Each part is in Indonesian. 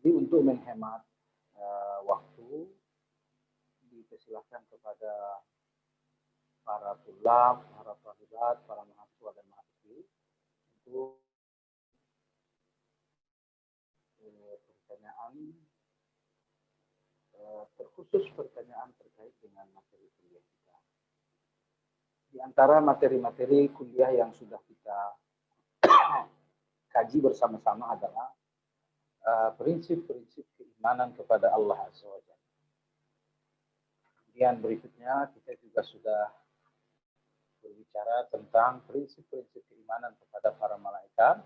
Jadi untuk menghemat waktu, dipersilahkan kepada para tulab, para thalibat, para mahasiswa dan mahasiswi untuk pertanyaan, terkhusus pertanyaan terkait dengan materi kuliah kita. Di antara materi-materi kuliah yang sudah kita kaji bersama-sama adalah prinsip-prinsip keimanan kepada Allah Azza wa Jalla. Kemudian berikutnya kita juga sudah berbicara tentang prinsip-prinsip keimanan kepada para malaikat.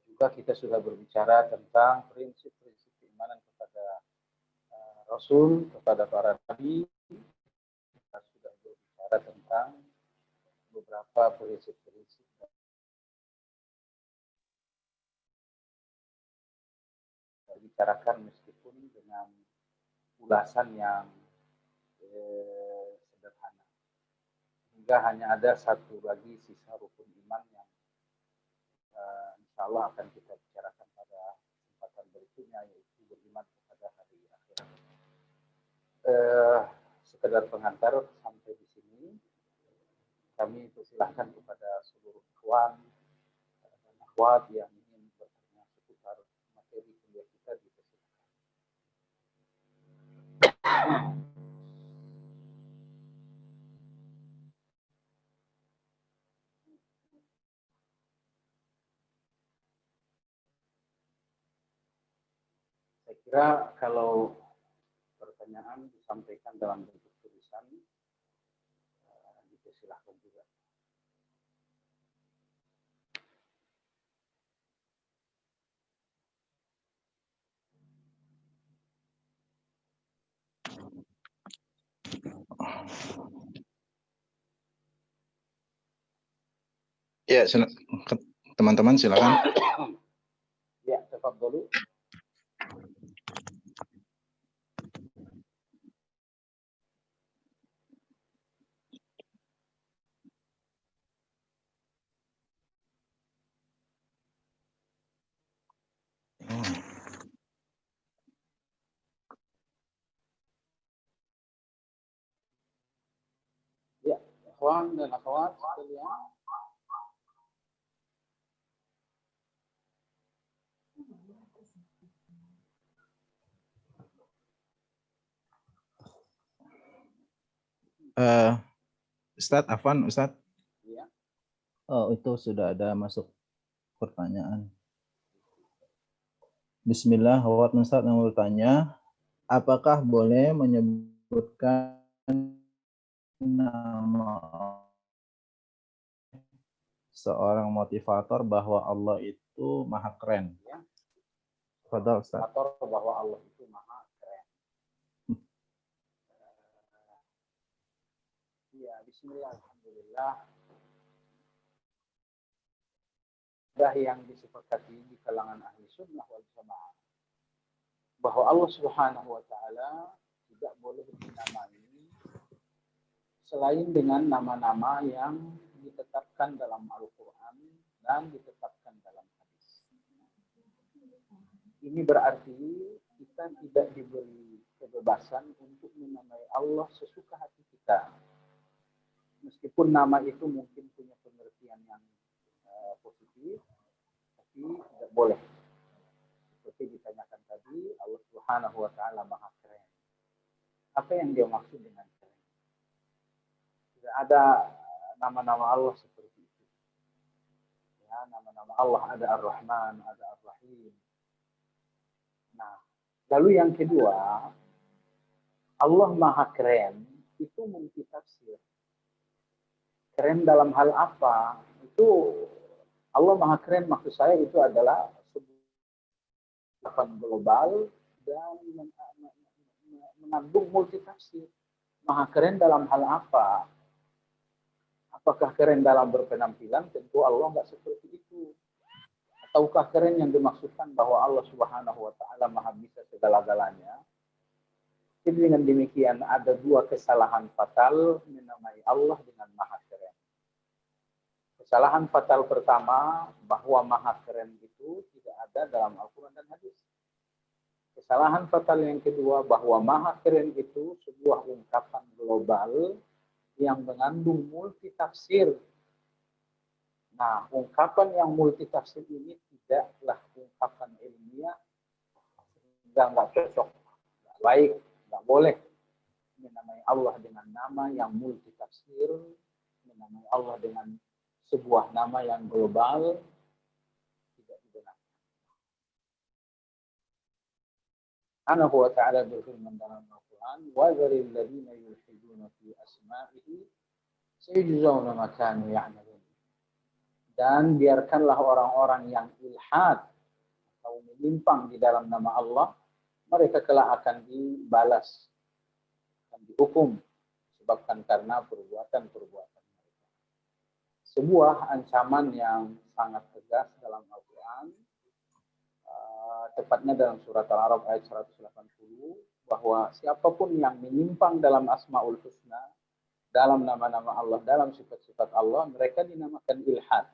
Juga kita sudah berbicara tentang prinsip-prinsip keimanan kepada Rasul, kepada para nabi. Kita sudah berbicara tentang beberapa prinsip-prinsip dibicarakan meskipun dengan ulasan yang sederhana. Hingga hanya ada satu lagi sisa rukun iman yang insya Allah akan kita bicarakan pada kesempatan berikutnya, yaitu beriman kepada hari akhirat. Sekedar pengantar sampai di sini, kami persilahkan kepada seluruh ikhwan dan akhwat yang ingin bertanya seputar materi kuliah kita dipersilakan. Saya kira kalau pertanyaan disampaikan dalam bentuk tulisan, dipersilahkan juga. Ya, teman-teman silakan. Ya, tafadholu. Ya, ikhwan dan akhwat sekalian. Ustadz Afwan, Ustadz. Ya. Oh, itu sudah ada masuk pertanyaan. Bismillah, Ustadz yang bertanya, apakah boleh menyebutkan nama seorang motivator bahwa Allah itu maha keren? Ya. Fadhal, Ustaz. Motivator bahwa Allah itu maha keren. Ya, bismillah, alhamdulillah. Yang disepakati di kalangan ahli sunnah wal jamaah bahwa Allah Subhanahu wa taala tidak boleh dinamai selain dengan nama-nama yang ditetapkan dalam Al-Qur'an dan ditetapkan dalam hadis. Ini berarti kita tidak diberi kebebasan untuk menamai Allah sesuka hati kita. Meskipun nama itu mungkin punya pengertian yang positif, tapi tidak boleh. Seperti ditanyakan tadi, Allah Subhanahu wa taala maha keren. Apa yang dia maksud dengan keren? Tidak ada nama-nama Allah seperti itu. Ya, nama-nama Allah ada Ar-Rahman, ada Ar-Rahim. Nah, lalu yang kedua, Allah maha keren itu multitafsir. Keren dalam hal apa? Itu Allah maha keren maksud saya itu adalah sebuah global dan mengandung multitafsir. Maha keren dalam hal apa? Apakah keren dalam berpenampilan? Tentu Allah nggak seperti itu. Ataukah keren yang dimaksudkan bahwa Allah Subhanahu wa taala maha bisa segala-galanya? Jadi dengan demikian ada dua kesalahan fatal menamai Allah dengan maha keren. Kesalahan fatal pertama bahwa maha keren itu tidak ada dalam Al-Quran dan hadis. Kesalahan fatal yang kedua, bahwa maha keren itu sebuah ungkapan global yang mengandung multi tafsir. Nah, ungkapan yang multi tafsir ini tidaklah ungkapan ilmiah, sehingga nggak cocok, nggak baik, nggak boleh menamai Allah dengan nama yang multi tafsir, menamai Allah dengan sebuah nama yang global, tidak dibenarkan. Subhanahu wa ta'ala berfirman dalam Al-Quran, وَذَرِ الَّذِينَ يُلْحِدُونَ فِي أَسْمَائِهِ سَيُجْزَوْنَ مَا كَانُوا يَعْمَلُونَ. Dan biarkanlah orang-orang yang ilhad atau menyimpang di dalam nama Allah, mereka kelak akan dibalas, akan dihukum disebabkan karena perbuatan-perbuatan mereka. Sebuah ancaman yang sangat tegas dalam Al-Quran, tepatnya dalam surat Al-A'raf ayat 180, bahwa siapapun yang menyimpang dalam Asmaul Husna, dalam nama-nama Allah, dalam sifat-sifat Allah, mereka dinamakan ilhad.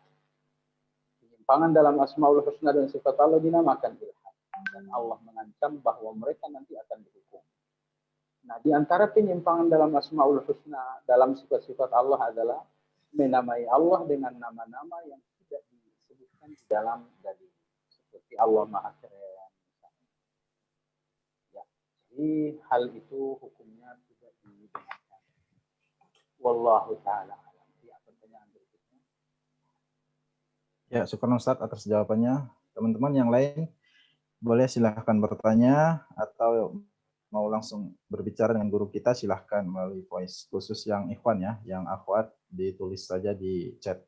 Penyimpangan dalam Asmaul Husna dan sifat Allah dinamakan ilhad. Dan Allah mengancam bahwa mereka nanti akan dihukum. Nah, di antara penyimpangan dalam Asmaul Husna, dalam sifat-sifat Allah adalah menamai Allah dengan nama-nama yang tidak disebutkan di dalam dalil. Seperti Allah Maha Keren. Ya, jadi hal itu hukumnya tidak dibenarkan. Wallahu ta'ala alam. Ya, pertanyaan berikutnya. Ya, syukur Ustaz atas jawabannya. Teman-teman yang lain boleh silahkan bertanya atau mau langsung berbicara dengan guru kita, silahkan melalui voice, khusus yang ikhwan ya, yang akhwat ditulis saja di chat.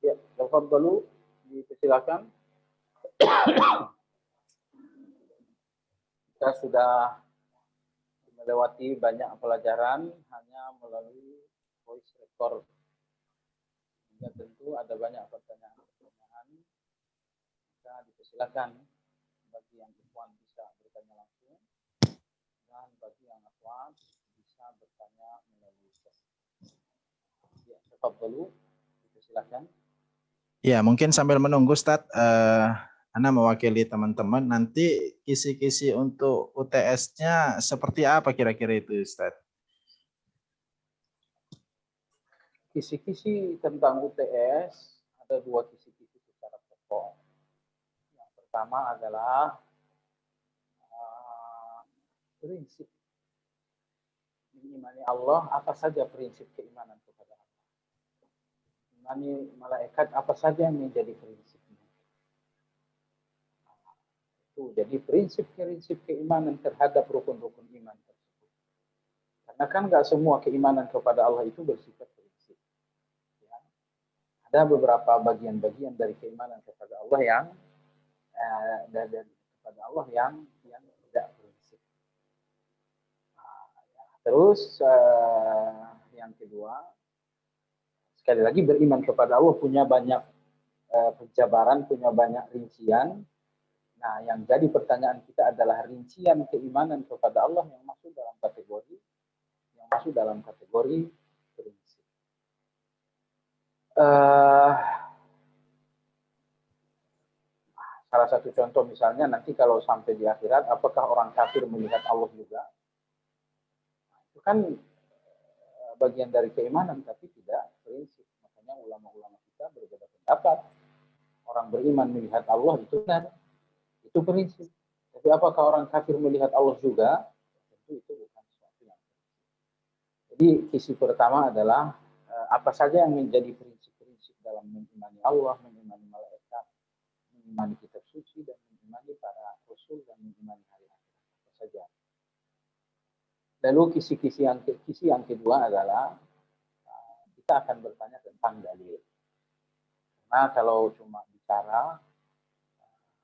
Ya, tafadhalu, dipersilakan. Kita sudah melewati banyak pelajaran hanya melalui voice record. Ya, tentu ada banyak pertanyaan-pertanyaan. Kita dipersilakan, bagi yang ikhwan bisa bertanya langsung, dan bagi yang akhwat bisa bertanya melalui chat. Ya, tafadhalu, dipersilakan. Ya, mungkin sambil menunggu Ustaz, Ana mewakili teman-teman, nanti kisi-kisi untuk UTS-nya seperti apa kira-kira itu Ustaz? Kisi-kisi tentang UTS, ada dua kisi-kisi secara pokok. Yang pertama adalah prinsip mengimani Allah, apa saja prinsip keimanan kepada Allah. Imani malaikat, apa saja yang menjadi prinsipnya. Itu jadi prinsip-prinsip keimanan terhadap rukun-rukun iman tersebut. Karena kan nggak semua keimanan kepada Allah itu bersifat prinsip. Ya. Ada beberapa bagian-bagian dari keimanan kepada Allah yang kepada Allah yang tidak prinsip. Terus yang kedua, sekali lagi beriman kepada Allah punya banyak penjabaran, punya banyak rincian. Nah, yang jadi pertanyaan kita adalah rincian keimanan kepada Allah yang masuk dalam kategori prinsip. Salah satu contoh misalnya nanti kalau sampai di akhirat, apakah orang kafir melihat Allah juga? Itu kan bagian dari keimanan, tapi tidak prinsip. Makanya ulama-ulama kita berbeda pendapat. Orang beriman melihat Allah itu benar, itu prinsip. Tapi apakah orang kafir melihat Allah juga? Tentu itu bukan sesuatu yang prinsip. Jadi kisi pertama adalah apa saja yang menjadi prinsip-prinsip dalam mengimani Allah, mengimani malaikat, mengimani kitab suci, dan mengimani para rasul, dan mengimani hari akhir. Apa saja. Lalu kisi yang kedua adalah kita akan bertanya tentang dalil. Karena kalau cuma bicara,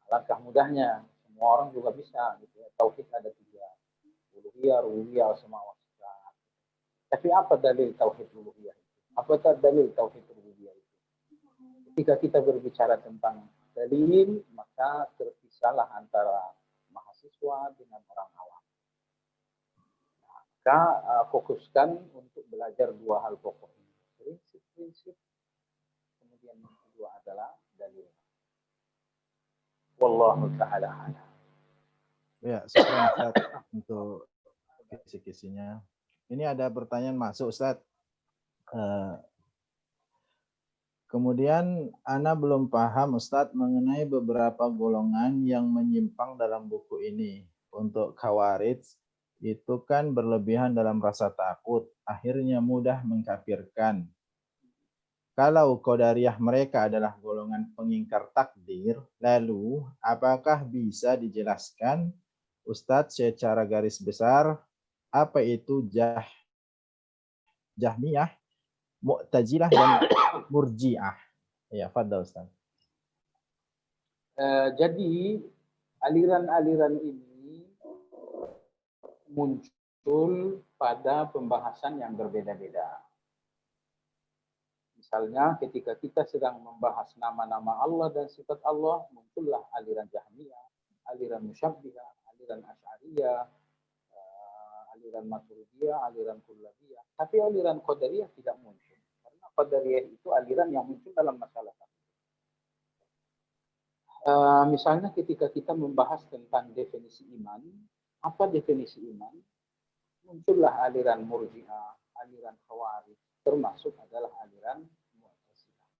alangkah mudahnya semua orang juga bisa. Gitu ya. Tauhid ada 3, uluhiyah, rububiyah, asma wa sifat. Tapi apa dalil tauhid uluhiyah? Apa dalil tauhid rububiyah itu? Ketika kita berbicara tentang dalil, maka terpisahlah antara mahasiswa dengan orang awam. Maka fokuskan untuk belajar dua hal pokok ini. Prinsip-prinsip, kemudian yang kedua adalah dalil. Wallahu ta'ala a'lam. Ya, sekarang Ustaz untuk kisi-kisinya. Ini ada pertanyaan masuk Ustaz. Kemudian Ana belum paham Ustaz mengenai beberapa golongan yang menyimpang dalam buku ini. Untuk Khawarij itu kan berlebihan dalam rasa takut, akhirnya mudah mengkafirkan. Kalau Qadariyah mereka adalah golongan pengingkar takdir, lalu apakah bisa dijelaskan Ustadz secara garis besar apa itu Jahmiyah, Mu'tazilah dan Murji'ah? Ya, fadhal Ustaz. Jadi aliran-aliran ini muncul pada pembahasan yang berbeda-beda. Misalnya ketika kita sedang membahas nama-nama Allah dan sifat Allah, muncullah aliran Jahmiyah, aliran Musyabbihah, aliran Asy'ariyah, aliran Maturidiyah, aliran Kullabiyah. Tapi aliran Qadariyah tidak muncul. Karena Qadariyah itu aliran yang muncul dalam masalah. Misalnya ketika kita membahas tentang definisi iman, apa definisi iman? Muncullah aliran Murji'ah, aliran Khawarij, termasuk adalah aliran Mu'tazilah.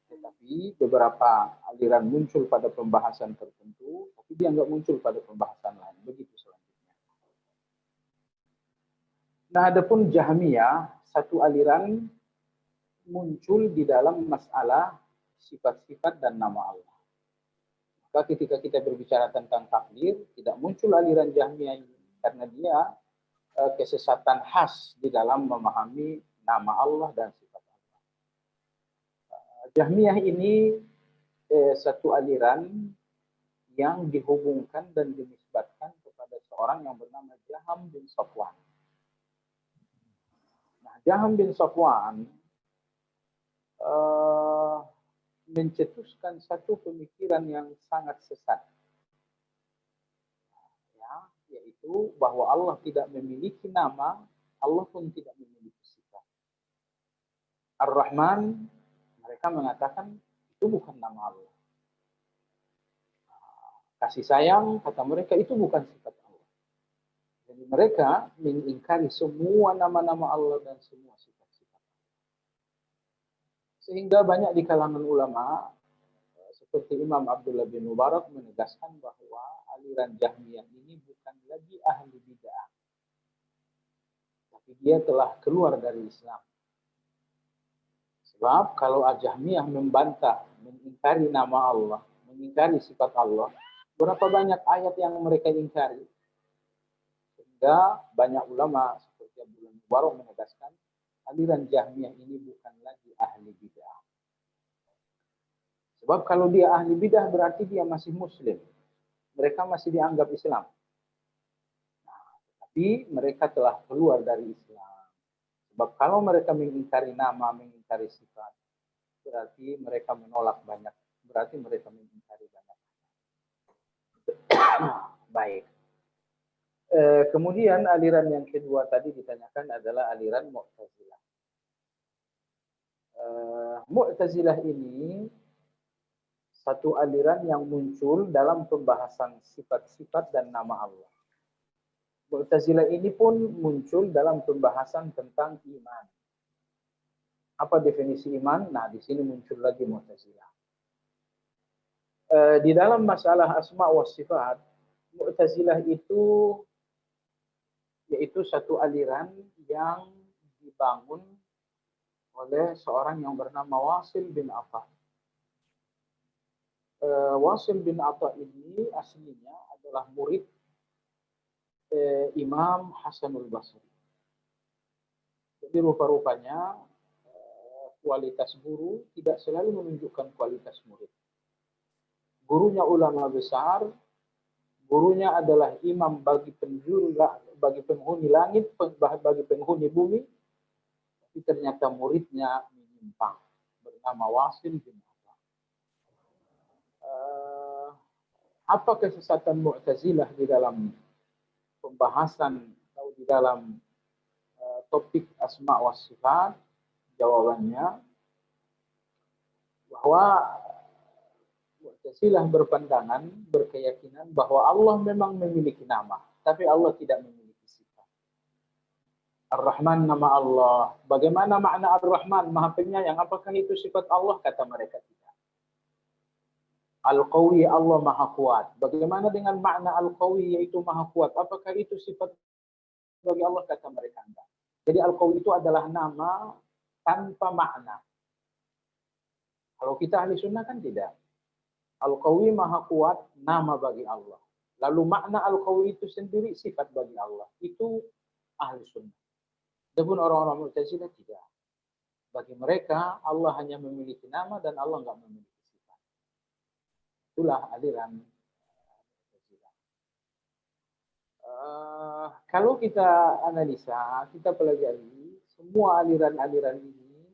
Tetapi beberapa aliran muncul pada pembahasan tertentu, tapi dia nggak muncul pada pembahasan lain. Begitu selanjutnya. Nah, adapun Jahmiyah, satu aliran muncul di dalam masalah sifat-sifat dan nama Allah. Maka ketika kita berbicara tentang takdir, tidak muncul aliran Jahmiyah ini. Karena dia kesesatan khas di dalam memahami nama Allah dan sifat Allah. Jahmiyah ini satu aliran yang dihubungkan dan dinisbatkan kepada seorang yang bernama Jaham bin Safwan. Nah, Jaham bin Safwan mencetuskan satu pemikiran yang sangat sesat, ya, yaitu bahwa Allah tidak memiliki nama, Allah pun tidak memiliki sifat. Ar-Rahman, mereka mengatakan itu bukan nama Allah. Kasih sayang, kata mereka, itu bukan sifat Allah. Jadi mereka mengingkari semua nama-nama Allah dan semua sifat-sifat. Sehingga banyak di kalangan ulama, seperti Imam Abdullah bin Mubarak menegaskan bahwa aliran Jahmiyah ini bukan lagi ahli bid'ah, tapi dia telah keluar dari Islam. Sebab kalau Jahmiyah membantah, mengingkari nama Allah, mengingkari sifat Allah, berapa banyak ayat yang mereka ingkari. Sehingga banyak ulama seperti Abdullah bin Mubarak menegaskan aliran Jahmiyah ini bukan lagi ahli bid'ah. Sebab kalau dia ahli bidah berarti dia masih muslim. Mereka masih dianggap Islam. Nah, tapi mereka telah keluar dari Islam. Sebab kalau mereka mengingkari nama, mengingkari sifat, berarti mereka menolak banyak. Berarti mereka mengingkari banyak. Baik. Kemudian aliran yang kedua tadi ditanyakan adalah aliran Mu'tazilah. Mu'tazilah ini satu aliran yang muncul dalam pembahasan sifat-sifat dan nama Allah. Mu'tazilah ini pun muncul dalam pembahasan tentang iman. Apa definisi iman? Nah, di sini muncul lagi Mu'tazilah. Di dalam masalah asma wa sifat, Mu'tazilah itu yaitu satu aliran yang dibangun oleh seorang yang bernama Wasil bin Atha. Wasil bin Atha ini aslinya adalah murid Imam Hasanul Basri. Jadi rupa-rupanya kualitas guru tidak selalu menunjukkan kualitas murid. Gurunya ulama besar, gurunya adalah imam bagi penghuni langit, bagi penghuni bumi, tapi ternyata muridnya menyimpang, bernama Wasil bin Atha. Apa kesesatan Mu'tazilah di dalam pembahasan atau di dalam topik asma wa sifat? Jawabannya bahwa Mu'tazilah berpandangan, berkeyakinan bahwa Allah memang memiliki nama, tapi Allah tidak memiliki sifat. Ar-Rahman nama Allah. Bagaimana makna Ar-Rahman? Maha Penyayang. Apakah itu sifat Allah? Kata mereka tidak. Al-Qawi, Allah Maha Kuat. Bagaimana dengan makna Al-Qawi, yaitu Maha Kuat? Apakah itu sifat bagi Allah? Kata mereka enggak. Jadi Al-Qawi itu adalah nama tanpa makna. Kalau kita ahli sunnah kan tidak. Al-Qawi Maha Kuat, nama bagi Allah. Lalu makna Al-Qawi itu sendiri sifat bagi Allah. Itu ahli sunnah. Adapun orang-orang Mu'tazilah tidak. Bagi mereka Allah hanya memiliki nama dan Allah enggak memiliki sifat. Itulah aliran Mu'tazilah. Kalau kita analisa, kita pelajari, semua aliran-aliran ini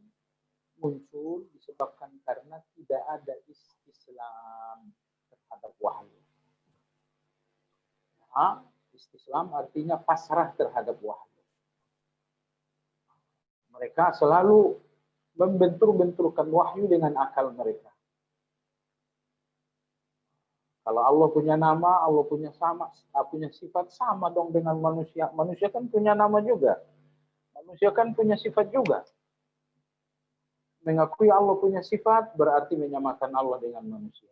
muncul disebabkan karena tidak ada istislam terhadap wahyu. Istislam artinya pasrah terhadap wahyu. Mereka selalu membentur-benturkan wahyu dengan akal mereka. Kalau Allah punya nama, Allah punya sifat sama dong dengan manusia. Manusia kan punya nama juga. Manusia kan punya sifat juga. Mengakui Allah punya sifat berarti menyamakan Allah dengan manusia.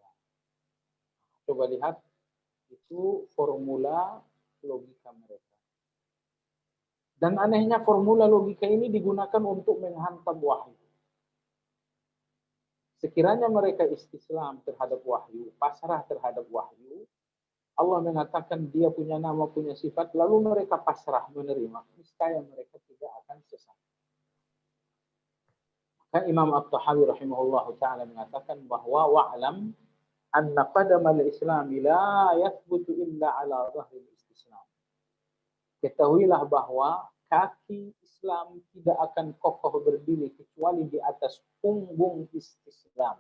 Coba lihat, itu formula logika mereka. Dan anehnya formula logika ini digunakan untuk menghantam wahyu. Sekiranya mereka istislam terhadap wahyu, pasrah terhadap wahyu, Allah mengatakan dia punya nama, punya sifat, lalu mereka pasrah menerima, niscaya mereka tidak akan sesat. Maka Imam At-Tahawi rahimahullah ta'ala mengatakan bahwa wa'lam anna qadama al-islam la yathbutu illa ala dhahri al-istislam. Ketahuilah bahwa kaki Islam tidak akan kokoh berdiri kecuali di atas punggung istislam.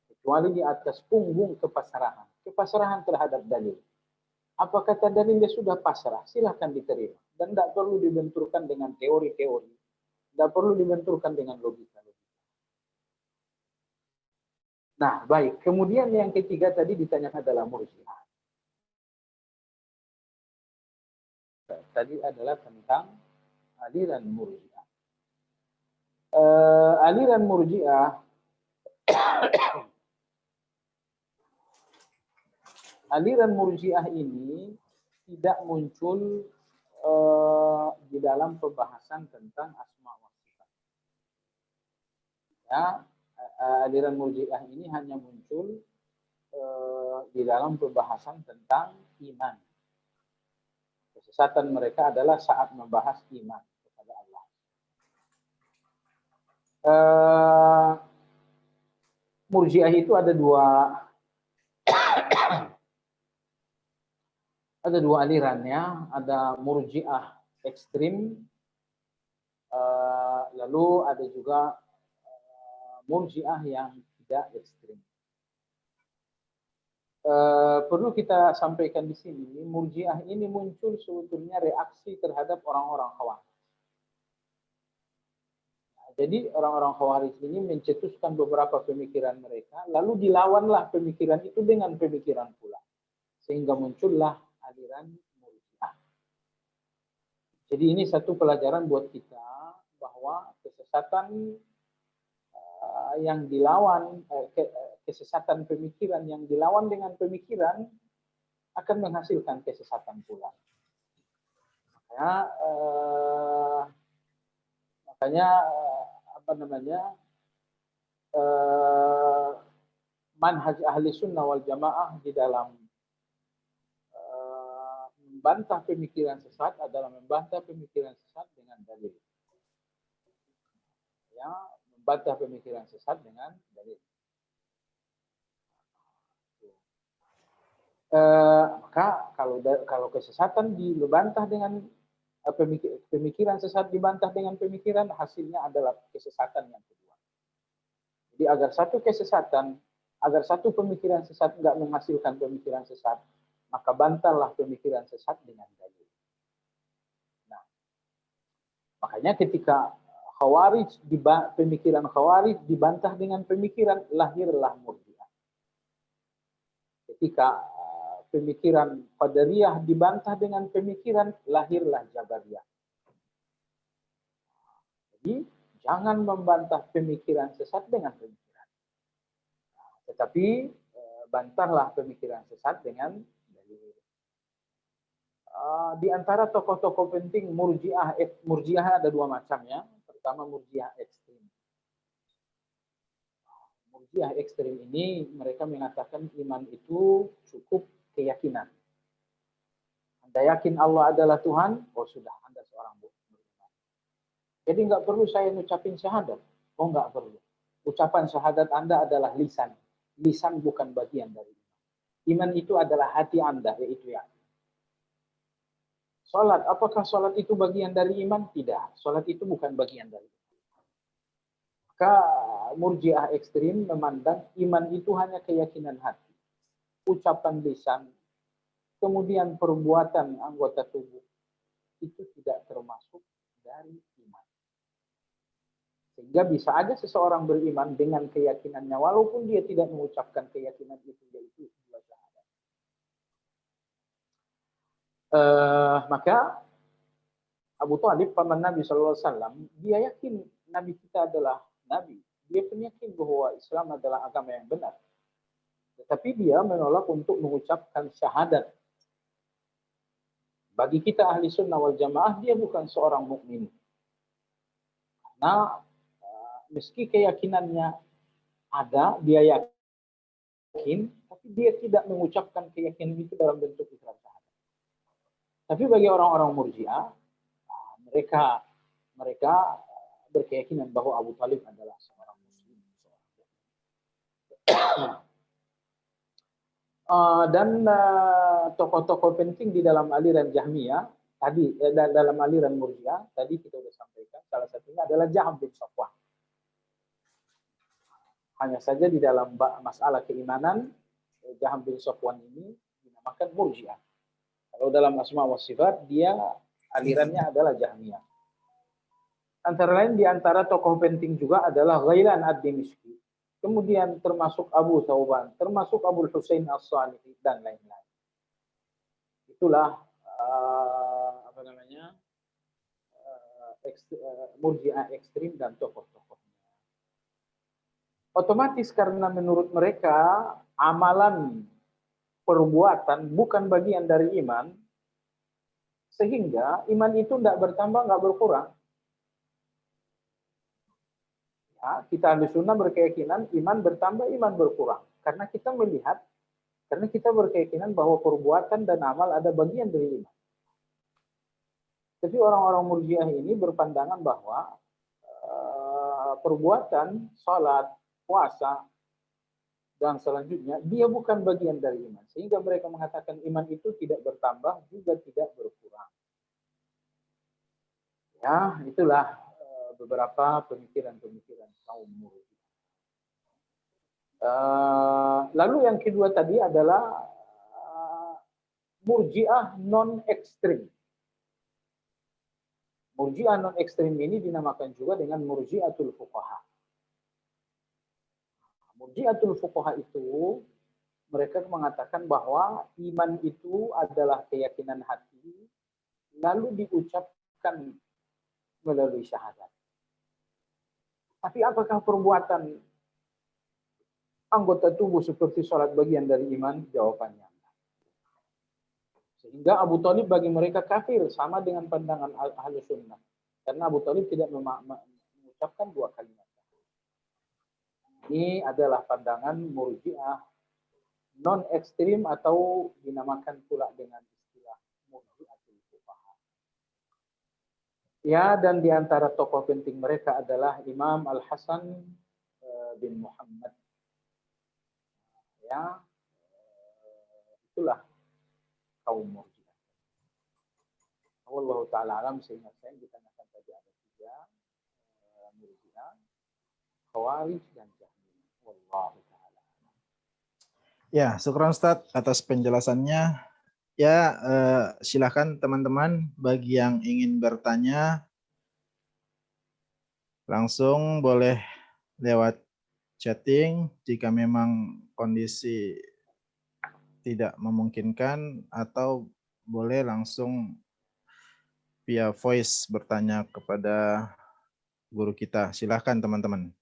Kecuali di atas punggung kepasrahan. Kepasrahan terhadap dalil. Apa kata dalilnya sudah pasrah, silahkan diterima. Dan tidak perlu dibenturkan dengan teori-teori. Tidak perlu dibenturkan dengan logika-logika. Nah, baik. Kemudian yang ketiga tadi ditanyakan adalah Murji'ah. Tadi adalah tentang aliran Murji'ah. Aliran Murji'ah aliran Murji'ah ini tidak muncul di dalam pembahasan tentang asma wa sifat. Ya, aliran Murji'ah ini hanya muncul di dalam pembahasan tentang iman. Kesesatan mereka adalah saat membahas iman kepada Allah. Murji'ah itu ada dua alirannya. Ada Murji'ah ekstrim, lalu ada juga Murji'ah yang tidak ekstrim. Perlu kita sampaikan di sini, Murji'ah ini muncul sebetulnya reaksi terhadap orang-orang Khawarij. Jadi orang-orang Khawarij ini mencetuskan beberapa pemikiran mereka, lalu dilawanlah pemikiran itu dengan pemikiran pula. Sehingga muncullah aliran Murji'ah. Jadi ini satu pelajaran buat kita bahwa kesesatan yang dilawan, kesesatan pemikiran yang dilawan dengan pemikiran akan menghasilkan kesesatan pula. Makanya manhaj ahli sunnah wal jamaah di dalam membantah pemikiran sesat adalah membantah pemikiran sesat dengan dalil. Ya, membantah pemikiran sesat dengan dalil. Maka kalau kesesatan dibantah dengan pemikiran sesat dibantah dengan pemikiran, hasilnya adalah kesesatan yang kedua. Jadi agar satu pemikiran sesat nggak menghasilkan pemikiran sesat, maka bantahlah pemikiran sesat dengan dalil. Nah, makanya ketika pemikiran Khawarij dibantah dengan pemikiran, lahirlah Murji'ah. Ketika pemikiran Qadariyah dibantah dengan pemikiran, lahirlah Jabariyah. Jadi jangan membantah pemikiran sesat dengan pemikiran, tetapi bantahlah pemikiran sesat dengan dalil. Di antara tokoh-tokoh penting Murji'ah ada dua macam ya. Pertama Murji'ah ekstrim. Murji'ah ekstrim ini mereka mengatakan iman itu cukup keyakinan. Anda yakin Allah adalah Tuhan, oh sudah Anda seorang beriman. Jadi nggak perlu saya ngucapin syahadat, oh nggak perlu. Ucapan syahadat Anda adalah lisan. Lisan bukan bagian dari iman. Iman itu adalah hati Anda, yaitu yakin. Salat, apakah salat itu bagian dari iman? Tidak, salat itu bukan bagian dari iman. Maka Murji'ah ekstrim memandang iman itu hanya keyakinan hati, ucapan lisan, kemudian perbuatan anggota tubuh itu tidak termasuk dari iman. Sehingga bisa aja seseorang beriman dengan keyakinannya walaupun dia tidak mengucapkan keyakinan itu, yaitu dua syahadat. Maka Abu Thalib, paman Nabi SAW, dia yakin Nabi kita adalah Nabi. Dia pun yakin bahwa Islam adalah agama yang benar. Tetapi dia menolak untuk mengucapkan syahadat. Bagi kita ahli sunnah wal jamaah, dia bukan seorang mukmin. Karena meski keyakinannya ada, dia yakin, tapi dia tidak mengucapkan keyakinan itu dalam bentuk ikrar syahadat. Tapi bagi orang-orang Murji'ah, mereka berkeyakinan bahwa Abu Thalib adalah seorang muslim. Dan tokoh-tokoh penting di dalam aliran Jahmiyah tadi, dalam aliran Murji'ah tadi kita sudah sampaikan, salah satunya adalah Jahm bin Safwan. Hanya saja di dalam masalah keimanan, Jahm bin Safwan ini dinamakan Murji'ah. Kalau dalam asma wa sifat, dia alirannya adalah Jahmiyah. Antara lain di antara tokoh penting juga adalah Ghailan ad-Dimishqi. Kemudian termasuk Abu Thawban, termasuk Abu Husain as-Salihi dan lain-lain. Itulah Murji'ah ekstrim dan tokoh-tokohnya. Otomatis karena menurut mereka amalan perbuatan bukan bagian dari iman, sehingga iman itu tidak bertambah, nggak berkurang. Ya, kita ahli sunnah berkeyakinan iman bertambah, iman berkurang. Karena kita berkeyakinan bahwa perbuatan dan amal ada bagian dari iman. Tapi orang-orang Murji'ah ini berpandangan bahwa perbuatan, salat, puasa, dan selanjutnya, dia bukan bagian dari iman. Sehingga mereka mengatakan iman itu tidak bertambah, juga tidak berkurang. Ya, itulah beberapa pemikiran-pemikiran kaum Murji'ah. Lalu yang kedua tadi adalah Murji'ah non-ekstrim. Murji'ah non-ekstrim ini dinamakan juga dengan Murji'atul Fuqaha. Murji'atul Fuqaha itu mereka mengatakan bahwa iman itu adalah keyakinan hati lalu diucapkan melalui syahadat. Tapi apakah perbuatan anggota tubuh seperti sholat bagian dari iman? Jawabannya. Sehingga Abu Thalib bagi mereka kafir, sama dengan pandangan ahli sunnah. Karena Abu Thalib tidak mengucapkan dua kalimat. Ini adalah pandangan Murji'ah non-ekstrim atau dinamakan pula dengan istilah Murji'atul Fuqaha. Ya, dan di antara tokoh penting mereka adalah Imam Al-Hasan bin Muhammad. Ya, itu itulah kaum Murji'ah. Allah Ta'ala alam, seingat saya ditanyakan tadi ada 3, Murji'ah, Khawarij, dan Jahmiyah. Wallahu ta'ala. Ya, syukran Ustaz atas penjelasannya. Ya, silakan teman-teman bagi yang ingin bertanya langsung boleh lewat chatting jika memang kondisi tidak memungkinkan, atau boleh langsung via voice bertanya kepada guru kita. Silakan teman-teman.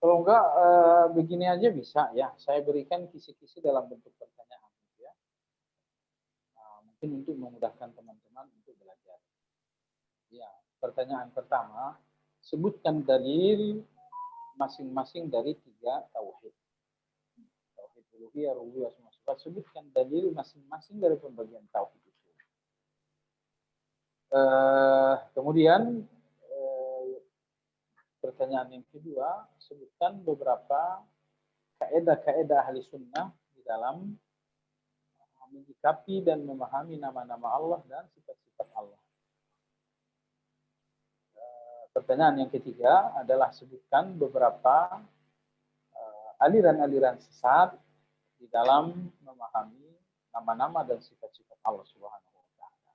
Kalau enggak, begini aja bisa ya. Saya berikan kisi-kisi dalam bentuk pertanyaan. Ya. Mungkin untuk memudahkan teman-teman untuk belajar. Ya, pertanyaan pertama, sebutkan dalil masing-masing dari 3 tauhid. Tauhid uluhiyah, rububiyah, asma sifat. Sebutkan dalil masing-masing dari pembagian tauhid itu. Kemudian pertanyaan yang kedua, sebutkan beberapa kaidah-kaidah ahli sunnah di dalam menyikapi dan memahami nama-nama Allah dan sifat-sifat Allah. Pertanyaan yang ketiga adalah sebutkan beberapa aliran-aliran sesat di dalam memahami nama-nama dan sifat-sifat Allah Subhanahu wa Ta'ala.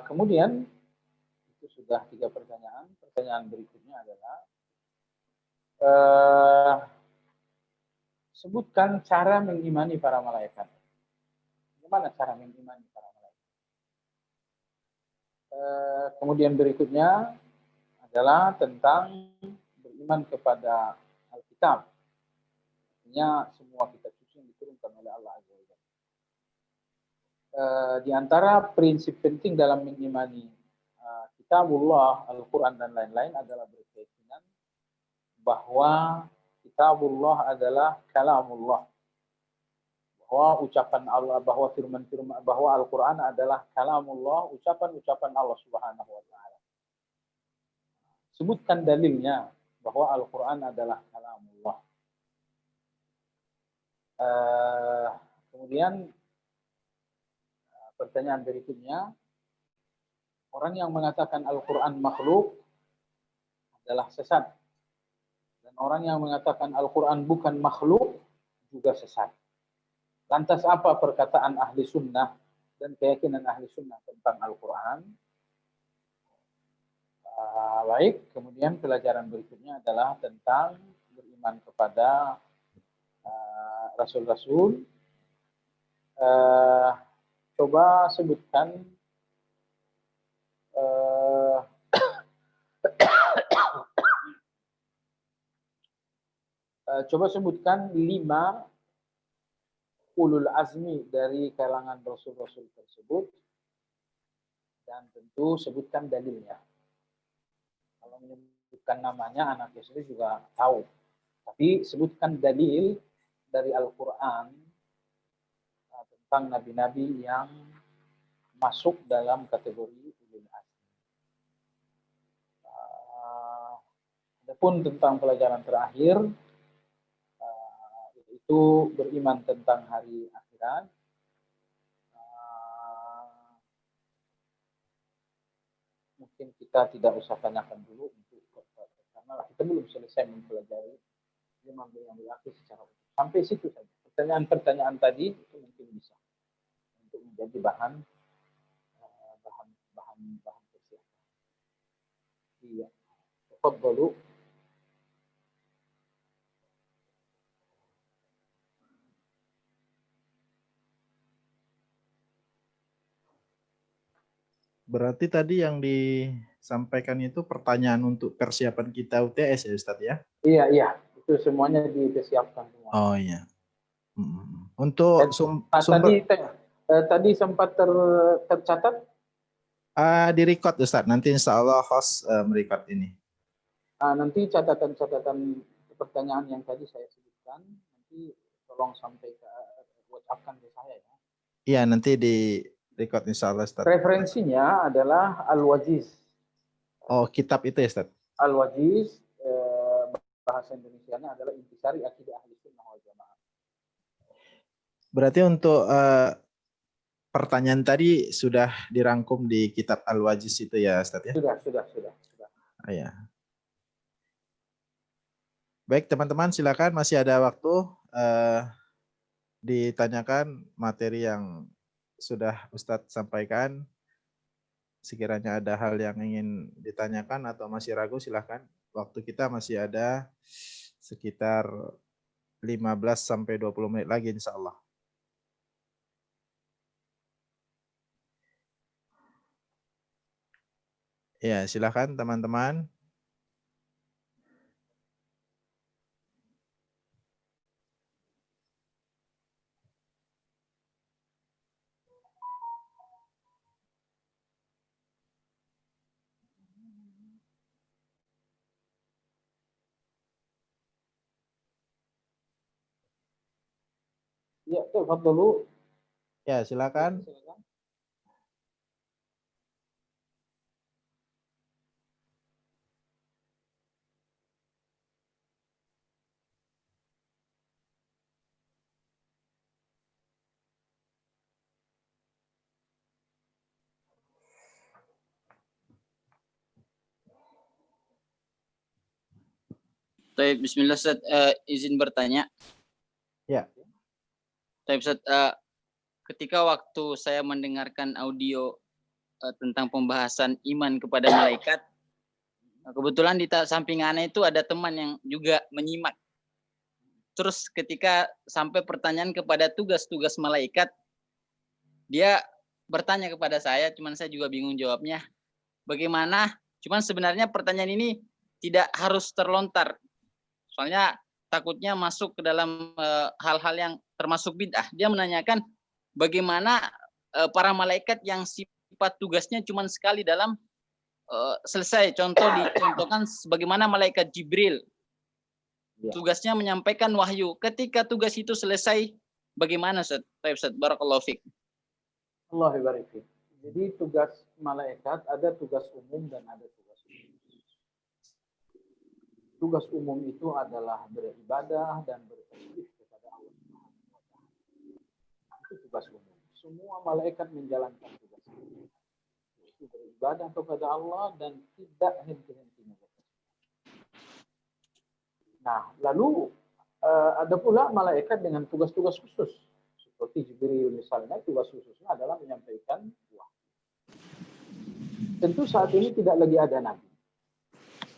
Kemudian itu sudah 3 pertanyaan. Pertanyaan berikutnya adalah sebutkan cara mengimani para malaikat. Bagaimana cara mengimani para malaikat? Kemudian berikutnya adalah tentang beriman kepada Alkitab. Artinya semua kitab suci yang diturunkan oleh Allah Azza wa Jalla. Di antara prinsip penting dalam mengimani Kitabullah, Al-Quran, dan lain-lain adalah berkeyakinan bahwa Kitabullah adalah kalamullah, bahwa ucapan Allah, bahwa firman-firman, bahwa Al-Quran adalah kalamullah, ucapan-ucapan Allah Subhanahu wa Ta'ala. Sebutkan dalilnya bahwa Al-Quran adalah kalamullah. Kemudian pertanyaan berikutnya, orang yang mengatakan Al-Quran makhluk adalah sesat. Dan orang yang mengatakan Al-Quran bukan makhluk juga sesat. Lantas apa perkataan ahli sunnah dan keyakinan ahli sunnah tentang Al-Quran? Baik, kemudian pelajaran berikutnya adalah tentang beriman kepada Rasul-Rasul. Coba sebutkan coba sebutkan 5 ulul azmi dari kalangan Rasul-Rasul tersebut, dan tentu sebutkan dalilnya. Kalau menyebutkan namanya anak SD juga tahu, tapi sebutkan dalil dari Al-Quran tentang nabi-nabi yang masuk dalam kategori ulul azmi. Adapun tentang pelajaran terakhir, itu beriman tentang hari akhirat. Mungkin kita tidak usah tanyakan dulu karena kita belum selesai mempelajari iman yang berakhir secara utuh. Sampai situ saja. Pertanyaan-pertanyaan tadi itu mungkin bisa untuk menjadi bahan persiapan. Iya. Tafadhalu. Berarti tadi yang disampaikan itu pertanyaan untuk persiapan kita UTS ya Ustaz ya? Iya. Itu semuanya dipersiapkan semua. Oh iya. Untuk sumber. Tadi sempat tercatat? Di record Ustaz. Nanti insya Allah host merecord ini. Nanti catatan-catatan pertanyaan yang tadi saya sebutkan, nanti tolong sampai ke WhatsApp-kan ke saya ya. Iya, nanti di record insya Allah Ustaz. Referensinya adalah Al-Wajiz. Oh, kitab itu ya Ustaz? Al-Wajiz, bahasa Indonesianya adalah Intisari Akidah Ahli Sunnah wal Jamaah. Berarti untuk pertanyaan tadi sudah dirangkum di kitab Al-Wajiz itu ya Ustaz ya? Sudah. Ya. Baik teman-teman, silakan masih ada waktu ditanyakan materi yang sudah Ustadz sampaikan. Sekiranya ada hal yang ingin ditanyakan atau masih ragu, silakan. Waktu kita masih ada sekitar 15-20 menit lagi insya Allah. Ya, silakan teman-teman. Ya, tafadhalu. Ya, silakan. Baik, bismillah Ustaz, izin bertanya. Ya. Baik Ustaz, ketika waktu saya mendengarkan audio tentang pembahasan iman kepada malaikat, kebetulan di samping ana itu ada teman yang juga menyimak. Terus ketika sampai pertanyaan kepada tugas-tugas malaikat, dia bertanya kepada saya, cuman saya juga bingung jawabnya. Bagaimana? Cuman sebenarnya pertanyaan ini tidak harus terlontar. Soalnya takutnya masuk ke dalam hal-hal yang termasuk bid'ah. Dia menanyakan bagaimana para malaikat yang sifat tugasnya cuma sekali dalam selesai. Contoh dicontohkan sebagaimana malaikat Jibril. Tugasnya menyampaikan wahyu. Ketika tugas itu selesai, bagaimana Ustaz? Baik Ustaz, barakallahu fiik. Allah barik fiik. Jadi tugas malaikat ada tugas umum dan ada tugas khusus. Tugas umum itu adalah beribadah dan bertasbih kepada Allah Subhanahu wa taala. Itu tugas umum. Semua malaikat menjalankan tugas ini. Itu beribadah kepada Allah dan tidak henti-hentinya bertasbih. Nah, lalu ada pula malaikat dengan tugas-tugas khusus. Seperti Jibril misalnya, tugas khususnya adalah menyampaikan wahyu. Tentu saat ini tidak lagi ada nabi.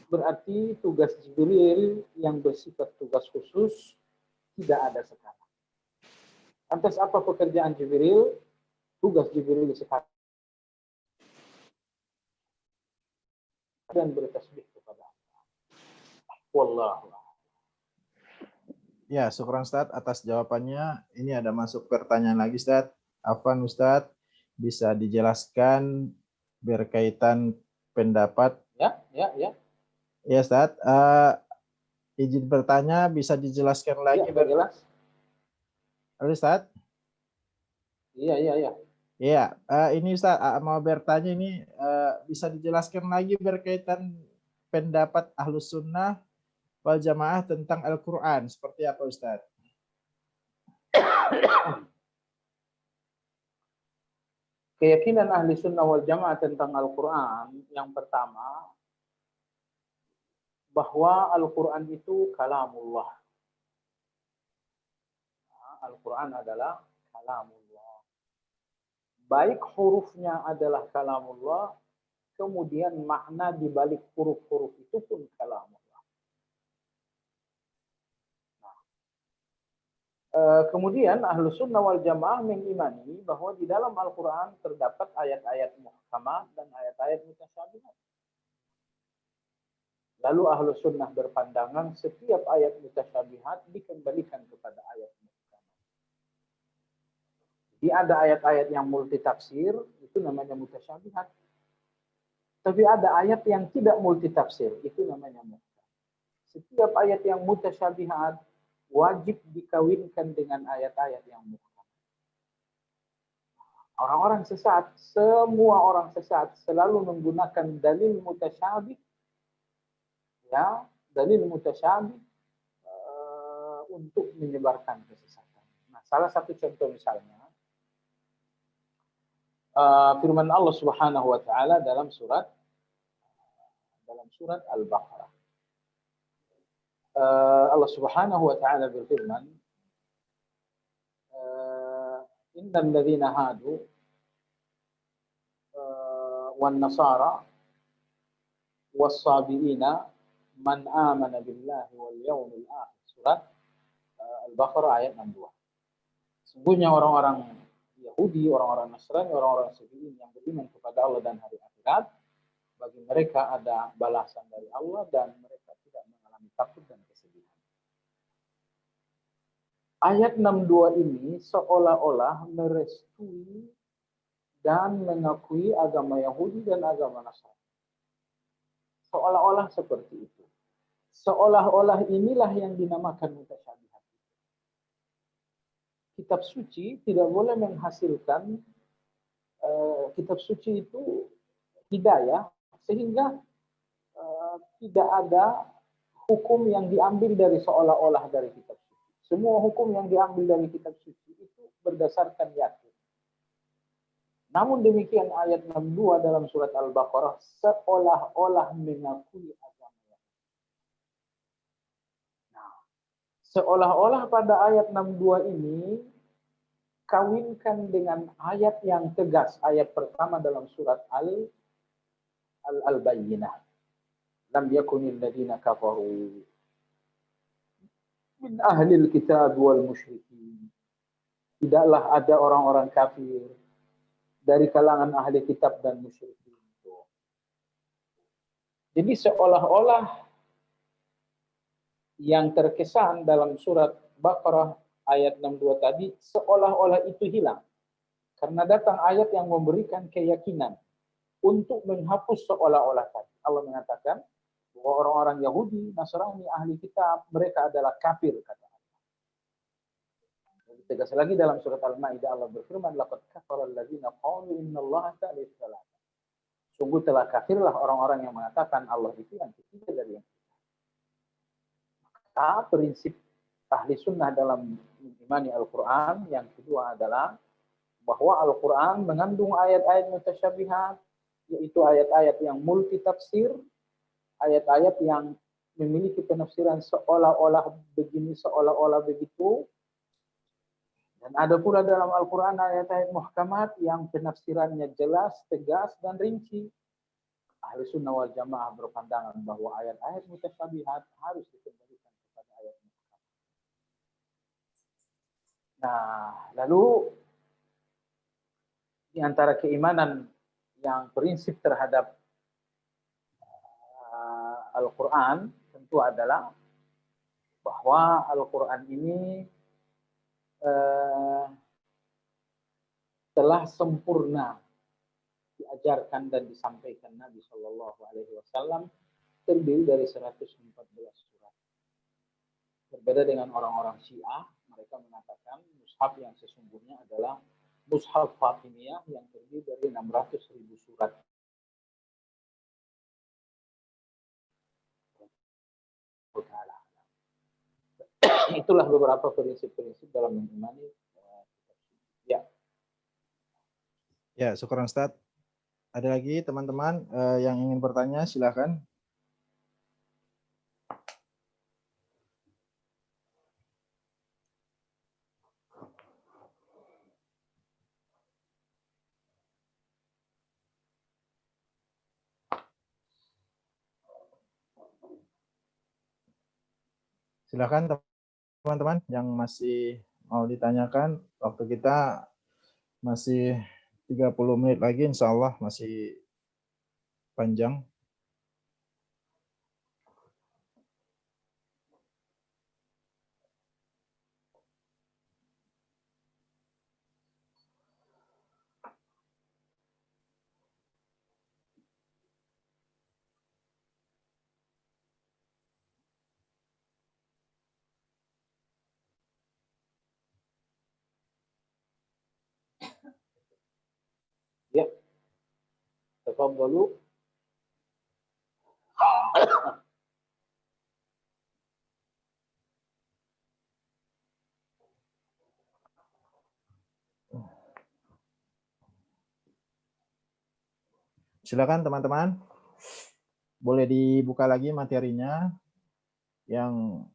Berarti tugas Jibril yang bersifat tugas khusus tidak ada sekarang. Lantas apa pekerjaan Jibril? Tugas Jibril sekarang dan bertasbih kepada Allah. Wallahu a'lam. Ya, syukran Ustadz atas jawabannya. Ini ada masuk pertanyaan lagi Ustadz. Afwan Ustadz, bisa dijelaskan berkaitan pendapat? Ya. Ya Ustadz, izin bertanya bisa dijelaskan lagi? Ya, jelas. Halo Ustadz? Iya. Iya, ini Ustadz mau bertanya ini bisa dijelaskan lagi berkaitan pendapat Ahlus Sunnah wal Jamaah tentang Al-Quran seperti apa Ustadz? Keyakinan Ahli Sunnah wal Jamaah tentang Al-Quran yang pertama, bahwa Al-Quran itu kalamullah. Al-Quran adalah kalamullah. Baik hurufnya adalah kalamullah, kemudian makna di balik huruf-huruf itu pun kalamullah. Kemudian Ahlus Sunnah wal Jamaah mengimani bahwa di dalam Al-Quran terdapat ayat-ayat muhkamat dan ayat-ayat mutasyabihat. Lalu Ahlus Sunnah berpandangan setiap ayat mutasyabihat dikembalikan kepada ayat muhkamat. Jadi ada ayat-ayat yang multitafsir, itu namanya mutasyabihat. Tapi ada ayat yang tidak multitafsir, itu namanya muhkam. Setiap ayat yang mutasyabihat wajib dikawinkan dengan ayat-ayat yang muhkam. Orang-orang sesat, semua orang sesat selalu menggunakan dalil mutasyabih, ya, dalil mutasyabih untuk menyebarkan kesesatan. Nah, salah satu contoh misalnya firman Allah Subhanahu wa taala dalam surat Al-Baqarah. Allah Subhanahu wa taala berfirman, innal ladzina hadu wan nasara was-sabiina man amana billahi wal yawmil akhir. Surat Al-Baqarah ayat 62. Sungguhnya orang-orang Yahudi, orang-orang Nasrani, orang-orang Sabiin yang beriman kepada Allah dan hari akhirat, bagi mereka ada balasan dari Allah dan mereka tidak mengalami takut dan kesedihan. Ayat 62 ini seolah-olah merestui dan mengakui agama Yahudi dan agama Nasrani. Seolah-olah seperti itu. Seolah-olah inilah yang dinamakan mutasyabihat. Kitab suci tidak boleh menghasilkan kitab suci itu hidayah, sehingga tidak ada hukum yang diambil dari seolah-olah dari kitab suci. Semua hukum yang diambil dari kitab suci itu berdasarkan yakin. Namun demikian ayat 62 dalam surat Al-Baqarah seolah-olah mengakui agama Yahudi. Nah, seolah-olah pada ayat 62 ini kawinkan dengan ayat yang tegas, ayat pertama dalam surat Al-Bayyinah. Lam yakunil ladzina kafaru min ahlil kitab wal musyrikin. Tidaklah ada orang-orang kafir dari kalangan ahli kitab dan musyrikin. Jadi seolah-olah yang terkesan dalam surat Baqarah ayat 62 tadi, seolah-olah itu hilang. Karena datang ayat yang memberikan keyakinan untuk menghapus seolah-olah tadi. Allah mengatakan bahwa orang-orang Yahudi, Nasrani, ahli kitab, mereka adalah kafir, kata Allah. Tegas lagi dalam surat Al-Maidah Allah berfirman, laqad kafara alladziina qalu innallaha tsalitsu tsalatsa. Sungguh telah kafirlah orang-orang yang mengatakan Allah itu yang ketiga dari yang ketiga. Maka prinsip ahli sunnah dalam mengimani Al-Quran yang kedua adalah bahwa Al-Quran mengandung ayat-ayat mutasyabihat, yaitu ayat-ayat yang multitafsir, ayat-ayat yang memiliki penafsiran seolah-olah begini, seolah-olah begitu. Dan ada pula dalam Al-Quran ayat-ayat muhkamat yang penafsirannya jelas, tegas, dan rinci. Ahli sunnah wal jamaah berpandangan bahwa ayat-ayat mutasyabihat harus dikembalikan kepada ayat muhkamat. Nah, lalu di antara keimanan yang prinsip terhadap Al-Quran tentu adalah bahwa Al-Quran ini telah sempurna diajarkan dan disampaikan Nabi Shallallahu Alaihi Wasallam, terdiri dari 114 surat. Berbeda dengan orang-orang Syiah, mereka mengatakan mushaf yang sesungguhnya adalah mushaf Fatimiyah yang terdiri dari 600.000 surat. Itulah beberapa prinsip-prinsip dalam mengimani. Ya. Ya, syukur Ustaz. Ada lagi teman-teman yang ingin bertanya, silakan. Silakan teman-teman yang masih mau ditanyakan, waktu kita masih 30 menit lagi, insya Allah masih panjang. tafadhalu. Silakan teman-teman. Boleh dibuka lagi materinya yang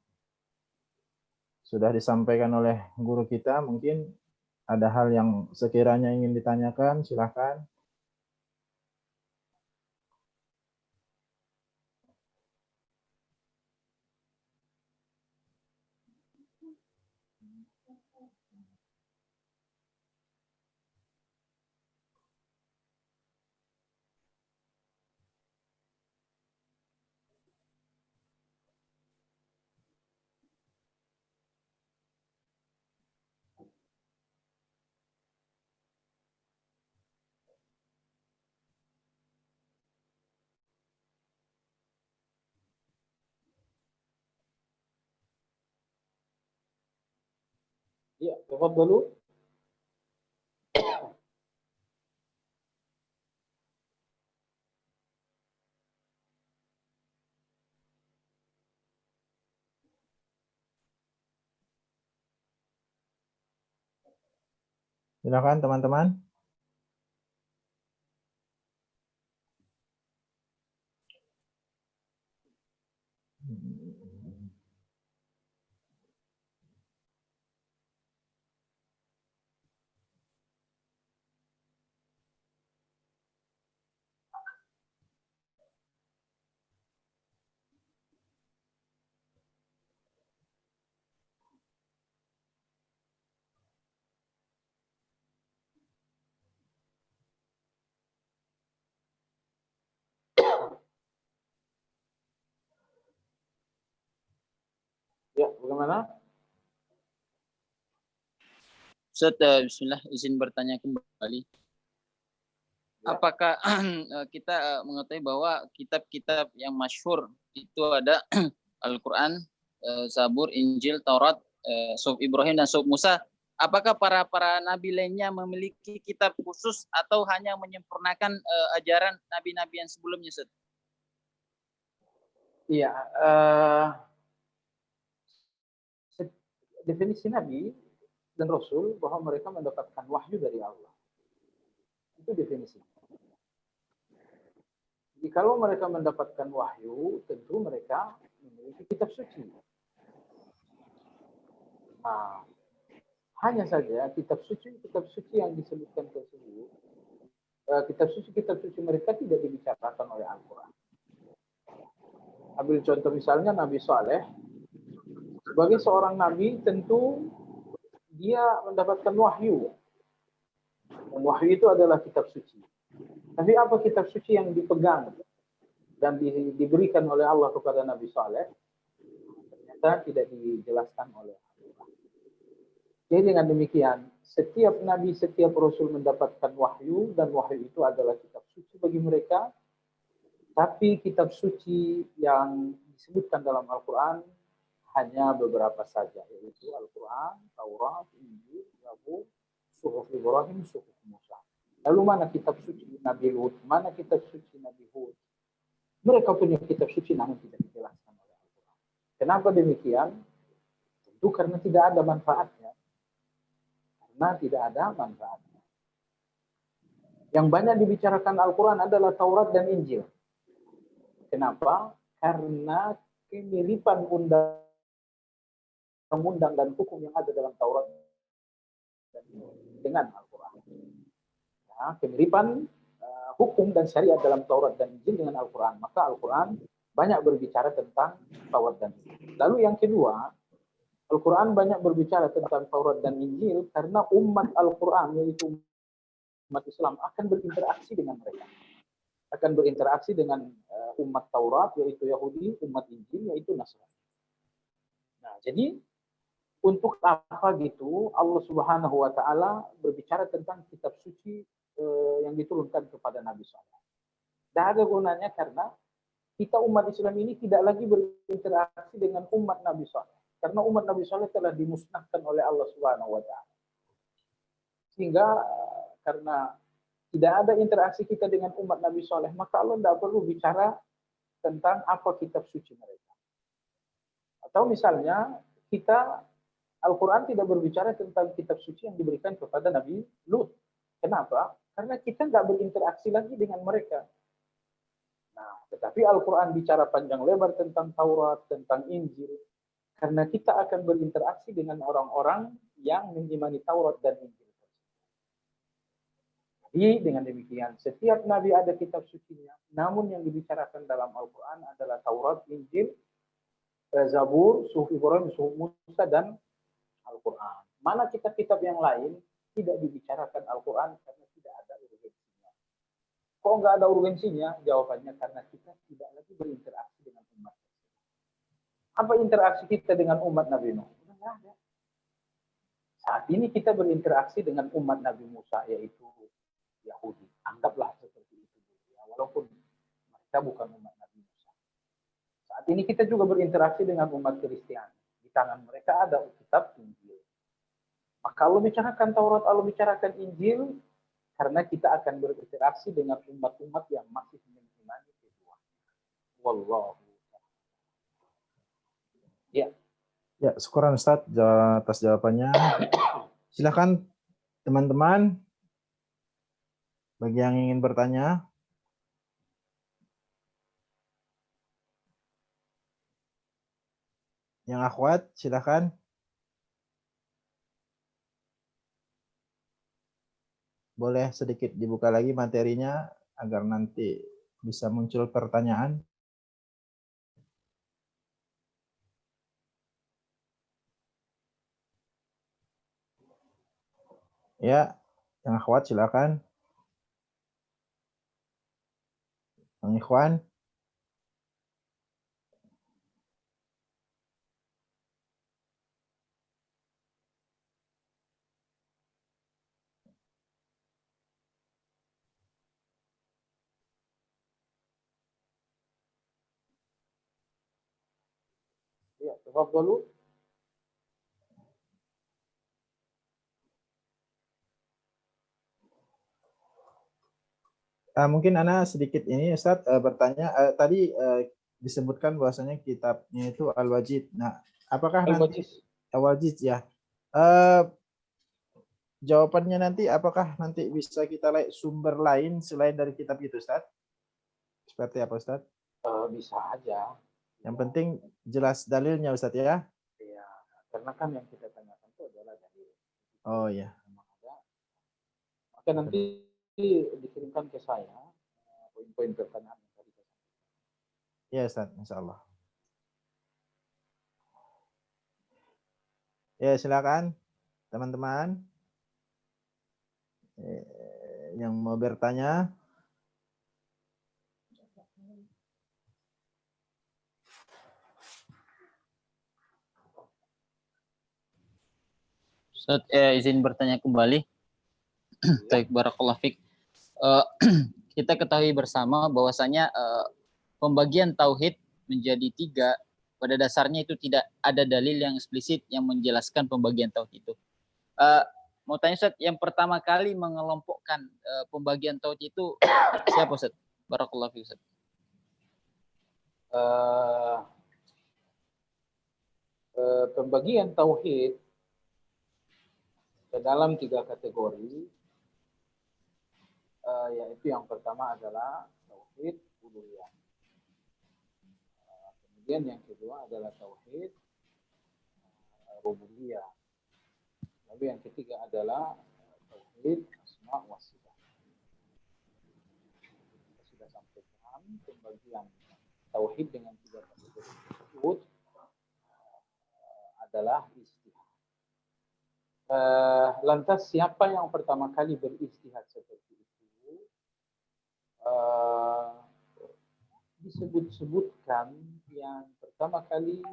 sudah disampaikan oleh guru kita. Mungkin ada hal yang sekiranya ingin ditanyakan, silakan. Ya, tafadhalu. Silakan teman-teman. Ya, bagaimana? Ustaz, bismillah, izin bertanya kembali. Apakah kita mengetahui bahwa kitab-kitab yang masyhur itu ada Al-Quran, Zabur, Injil, Taurat, Suhuf Ibrahim dan Suhuf Musa? Apakah para nabi lainnya memiliki kitab khusus atau hanya menyempurnakan ajaran nabi-nabi yang sebelumnya, Ustaz? Iya, definisi nabi dan rasul bahwa mereka mendapatkan wahyu dari Allah. Itu definisinya. Jadi kalau mereka mendapatkan wahyu, tentu mereka memiliki kitab suci. Nah, hanya saja kitab suci yang disebutkan tersebut, kitab suci mereka tidak dibicarakan oleh Al-Quran. Ambil contoh misalnya Nabi Saleh, sebagai seorang nabi tentu dia mendapatkan wahyu. Dan wahyu itu adalah kitab suci. Tapi apa kitab suci yang dipegang dan diberikan oleh Allah kepada Nabi Saleh? Ternyata tidak dijelaskan oleh Allah. Jadi dengan demikian, setiap nabi, setiap rasul mendapatkan wahyu, dan wahyu itu adalah kitab suci bagi mereka. Tapi kitab suci yang disebutkan dalam Al-Quran hanya beberapa saja, yaitu Al-Quran, Taurat, Injil, Zabur, Suhuf Ibrahim, Suhuf Musa. Lalu mana kitab suci Nabi Lut? Mana kitab suci Nabi Hud? Mereka punya kitab suci namun tidak dijelaskan oleh Al-Quran. Kenapa demikian? Tentu karena tidak ada manfaatnya. Karena tidak ada manfaatnya. Yang banyak dibicarakan Al-Quran adalah Taurat dan Injil. Kenapa? Karena kemiripan undang-undang dan hukum yang ada dalam Taurat dengan Al-Quran. Ya, kemiripan hukum dan syariat dalam Taurat dan Injil dengan Al-Quran. Maka Al-Quran banyak berbicara tentang Taurat dan Injil. Lalu yang kedua, Al-Quran banyak berbicara tentang Taurat dan Injil karena umat Al-Quran, yaitu umat Islam, akan berinteraksi dengan mereka. Akan berinteraksi dengan umat Taurat, yaitu Yahudi, umat Injil, yaitu Nasrani. Nah, jadi untuk apa gitu Allah Subhanahu wa Ta'ala berbicara tentang kitab suci yang diturunkan kepada Nabi SAW. Tidak ada gunanya karena kita umat Islam ini tidak lagi berinteraksi dengan umat Nabi SAW. Karena umat Nabi SAW telah dimusnahkan oleh Allah Subhanahu wa Ta'ala. Sehingga karena tidak ada interaksi kita dengan umat Nabi Soleh, maka Allah tidak perlu bicara tentang apa kitab suci mereka. Atau misalnya kita, Al-Quran tidak berbicara tentang kitab suci yang diberikan kepada Nabi Lut. Kenapa? Karena kita nggak berinteraksi lagi dengan mereka. Nah, tetapi Al-Quran bicara panjang lebar tentang Taurat, tentang Injil, karena kita akan berinteraksi dengan orang-orang yang mengimani Taurat dan Injil. Jadi dengan demikian, setiap Nabi ada kitab sucinya, namun yang dibicarakan dalam Al-Quran adalah Taurat, Injil, Zabur, Suhuf Ibrahim, Suhuf Musa, dan Al-Quran. Mana kitab-kitab yang lain tidak dibicarakan Al-Quran karena tidak ada urgensinya. Kok nggak ada urgensinya? Jawabannya karena kita tidak lagi berinteraksi dengan umat. Apa interaksi kita dengan umat Nabi Nuh? Sudah nggak ada. Saat ini kita berinteraksi dengan umat Nabi Musa, yaitu Yahudi. Anggaplah seperti itu. Ya, walaupun mereka bukan umat Nabi Musa. Saat ini kita juga berinteraksi dengan umat Kristiani. Di tangan mereka ada kitab Injil. Maka Allah bicarakan Taurat, Allah bicarakan Injil, karena kita akan berinteraksi dengan umat-umat yang masih mengimani kedua. Wallahu. Ya. Ya, syukuran Ustaz atas jawabannya. Silakan teman-teman bagi yang ingin bertanya. Yang akhwat, silakan. Boleh sedikit dibuka lagi materinya agar nanti bisa muncul pertanyaan. Ya, yang akhwat silakan. Yang ikhwan. Ya, tafadhalu. Mungkin Ana sedikit ini Ustaz bertanya, tadi disebutkan bahwasanya kitabnya itu Al-Wajid. Nah, apakah nanti Al-Wajid ya? Jawabannya nanti apakah nanti bisa kita lihat sumber lain selain dari kitab itu Ustaz? Seperti apa Ustaz? Bisa aja. Yang penting jelas dalilnya Ustaz ya? Iya, karena kan yang kita tanyakan itu adalah dalil. Oh iya. Maka nanti dikirimkan ke saya poin-poin pertanyaan yang tadi. Iya Ustaz, insyaallah. Ya, silakan teman-teman yang mau bertanya. Ustaz, izin bertanya kembali. Baik, barakallahu fiik. Kita ketahui bersama bahwasanya pembagian tauhid menjadi 3, pada dasarnya itu tidak ada dalil yang eksplisit yang menjelaskan pembagian tauhid itu. Mau tanya Ustaz, yang pertama kali mengelompokkan pembagian tauhid itu siapa Ustaz? Barakallahu fiik Ustaz. Pembagian tauhid ke dalam 3 kategori, yaitu yang pertama adalah tauhid uluhiyah. Kemudian yang kedua adalah tauhid rububiyah. Lalu yang ketiga adalah tauhid asma wa sifat. Kita sudah sampai paham pembagian tauhid dengan 3 kategori tersebut adalah istihad. Lantas siapa yang pertama kali beristihad seperti itu? Disebut-sebutkan yang pertama kali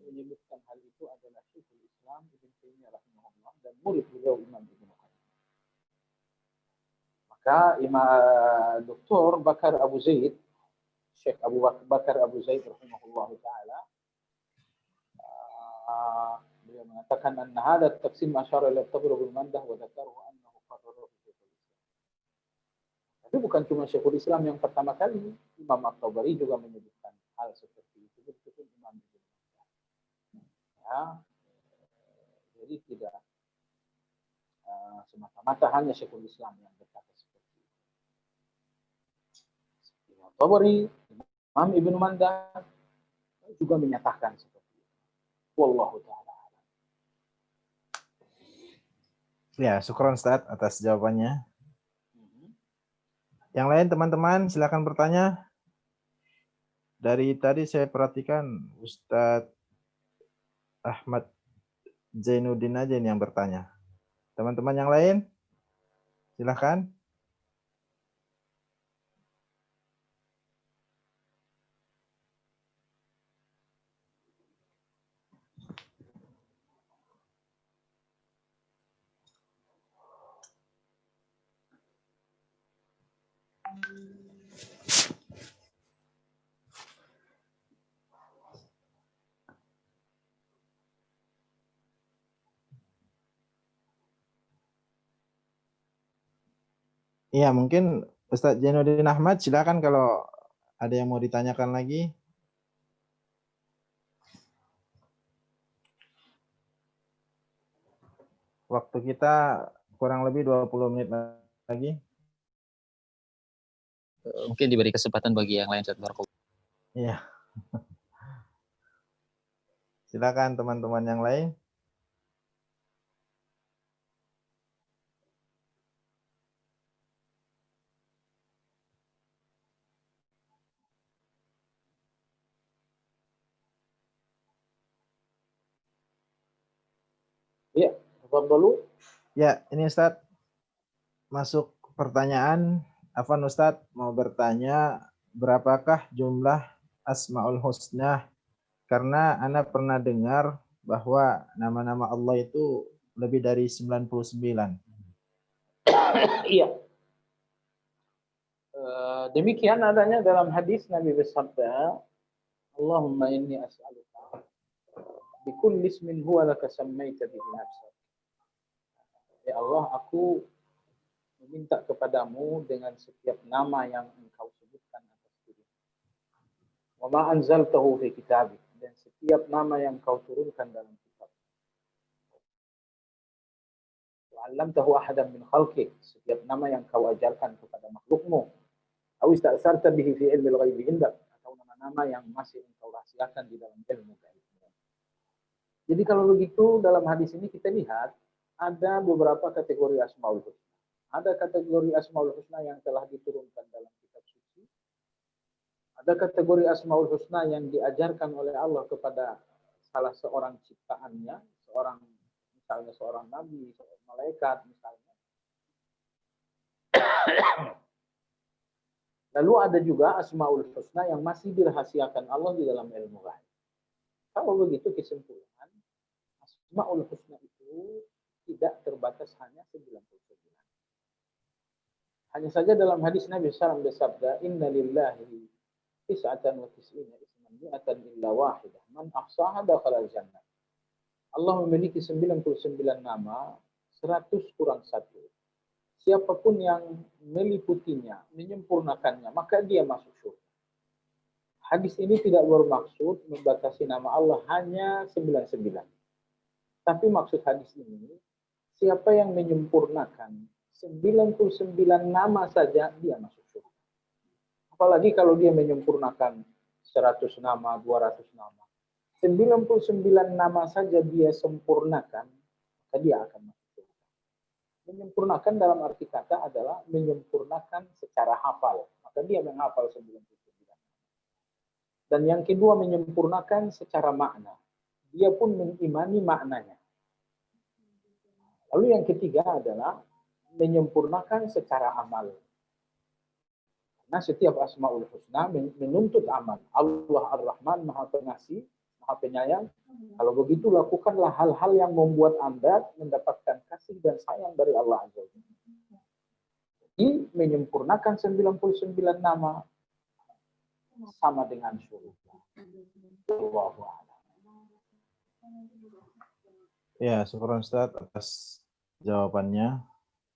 menyebutkan hal itu adalah Syekhul Islam Ibnu Taimiyah rahimahullah dan murid beliau Imam Ibnu Qayyim. Maka Dr. Bakar Abu Zaid, Syekh Abu Bakar Abu Zaid rahimahullah taala, beliau mengatakan anna hadha at-taqsim asyara ila at-tabrug bil mandah wa dzakarahu annahu qarrara fi Islam. Tapi bukan cuma Syekhul Islam yang pertama kali, Imam At-Tabari juga menyebutkan hal seperti itu. Betul Imam Ibnu Mandah. Ya, jadi tidak semata-mata hanya Syekhul Islam yang berkata seperti itu. Imam At-Tabari, Imam Ibnu Mandah juga menyatakan seperti itu. Wallahu ta'ala. Ya, syukron Ustaz atas jawabannya. Yang lain teman-teman silakan bertanya. Dari tadi saya perhatikan Ustadz Ahmad Zainuddin aja yang bertanya. Teman-teman yang lain silakan. Iya, mungkin Ustadz Zainuddin Ahmad silakan kalau ada yang mau ditanyakan lagi. Waktu kita kurang lebih 20 menit lagi. Mungkin diberi kesempatan bagi yang lain. Iya. Silakan teman-teman yang lain. Ya, dulu. Ya, ini Ustadz masuk pertanyaan. Afwan Ustadz mau bertanya, berapakah jumlah Asmaul Husna? Karena Anda pernah dengar bahwa nama-nama Allah itu lebih dari 99. Iya. Demikian adanya dalam hadis Nabi bersabda, Allahumma inni as'aluka bikulli ismin huwa laka sammaita bihi nafsak. Ya Allah, aku meminta kepadamu dengan setiap nama yang engkau sebutkan atas diri. Wa ma anzaltahu fi kitabik, dan setiap nama yang kau turunkan dalam kitab. Wa 'allamtahu ahadan min khalqik, setiap nama yang kau ajarkan kepada makhlukmu. Aw ista'sarta bihi fi ilmil ghaibi indak, atau nama-nama yang masih engkau rahasiakan di dalam ilmu gaib. Jadi kalau begitu dalam hadis ini kita lihat ada beberapa kategori Asmaul Husna. Ada kategori Asmaul Husna yang telah diturunkan dalam kitab suci. Ada kategori Asmaul Husna yang diajarkan oleh Allah kepada salah seorang ciptaannya, misalnya seorang nabi, seorang malaikat misalnya. Lalu ada juga Asmaul Husna yang masih dirahasiakan Allah di dalam ilmu ghaib. Kalau begitu kesimpulan, Asmaul Husna itu tidak terbatas hanya 99. Hanya saja dalam hadis Nabi SAW bersabda, Inna lillahi tis'atan wa tis'ina isman mi'atan illa wahidah. Man ahsaha dakhala jannah. Allah memiliki 99 nama, 100 kurang 1. Siapapun yang meliputinya, menyempurnakannya, maka dia masuk surga. Hadis ini tidak bermaksud membatasi nama Allah hanya 99. Tapi maksud hadis ini, siapa yang menyempurnakan 99 nama saja, dia masuk surga. Apalagi kalau dia menyempurnakan 100 nama, 200 nama. 99 nama saja dia sempurnakan, maka dia akan masuk surga. Menyempurnakan dalam arti kata adalah menyempurnakan secara hafal. Maka dia menghafal 99. Dan yang kedua menyempurnakan secara makna. Dia pun mengimani maknanya. Lalu yang ketiga adalah menyempurnakan secara amal. Karena setiap Asmaul Husna menuntut amal. Allah Ar-Rahman, Maha Pengasih, Maha Penyayang. Kalau begitu lakukanlah hal-hal yang membuat Anda mendapatkan kasih dan sayang dari Allah Azza wa Jalla. Jadi menyempurnakan 99 nama sama dengan surga. Wallahu a'lam. Ya, syukur Ustaz atas jawabannya.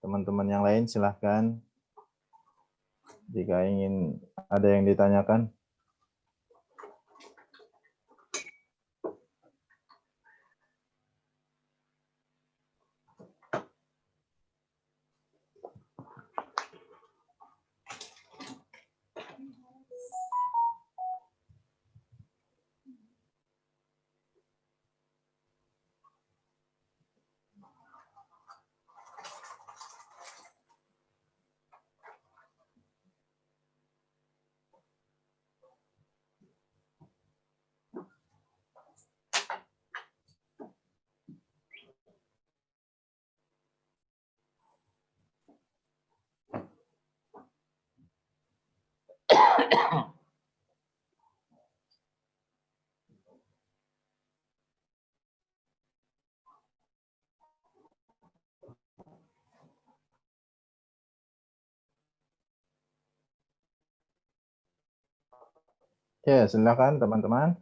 Teman-teman yang lain silahkan. Jika ingin ada yang ditanyakan. Ya, silakan teman-teman.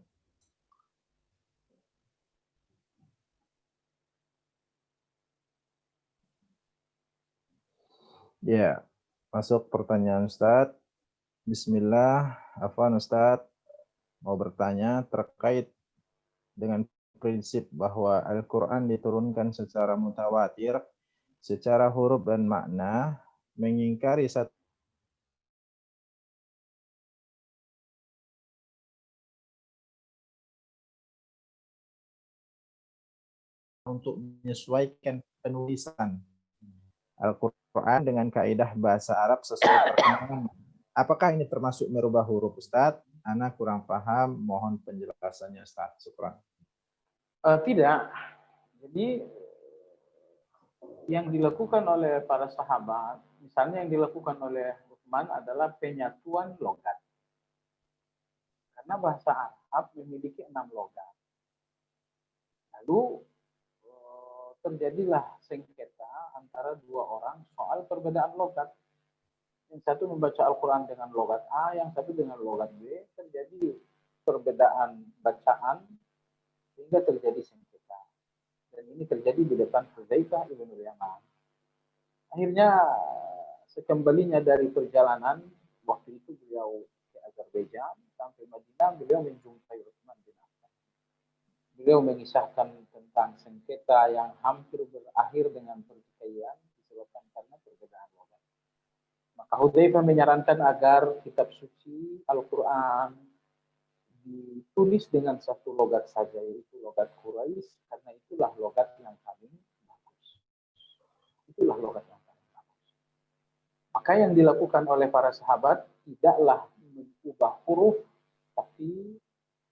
Ya, masuk pertanyaan Ustadz. Bismillah, Afwan Ustadz mau bertanya terkait dengan prinsip bahwa Al-Quran diturunkan secara mutawatir, secara huruf dan makna, mengingkari satu untuk menyesuaikan penulisan Al-Quran dengan kaidah bahasa Arab sesuai perkembangan. Apakah ini termasuk merubah huruf, Ustadz? Ana kurang paham, mohon penjelasannya, Ustadz. Syukran. Tidak. Jadi yang dilakukan oleh para sahabat, misalnya yang dilakukan oleh Utsman adalah penyatuan logat. Karena bahasa Arab memiliki 6 logat. Lalu terjadilah sengketa antara dua orang soal perbedaan logat. Yang satu membaca Al-Quran dengan logat A, yang satu dengan logat B. Terjadi perbedaan bacaan sehingga terjadi sengketa. Dan ini terjadi di depan Hudzaifah ibn Yaman. Akhirnya sekembalinya dari perjalanan, waktu itu beliau ke Azerbaijan, sampai Madinah, beliau menjumpai Utsman bin Affan. Beliau mengisahkan tentang sengketa yang hampir berakhir dengan pertikaian disebabkan karena perbedaan logat. Maka Hudzaifah menyarankan agar kitab suci Al-Quran ditulis dengan satu logat saja, yaitu logat Quraisy, karena itulah logat yang paling bagus. Itulah logat yang paling bagus. Maka yang dilakukan oleh para sahabat tidaklah mengubah huruf, tapi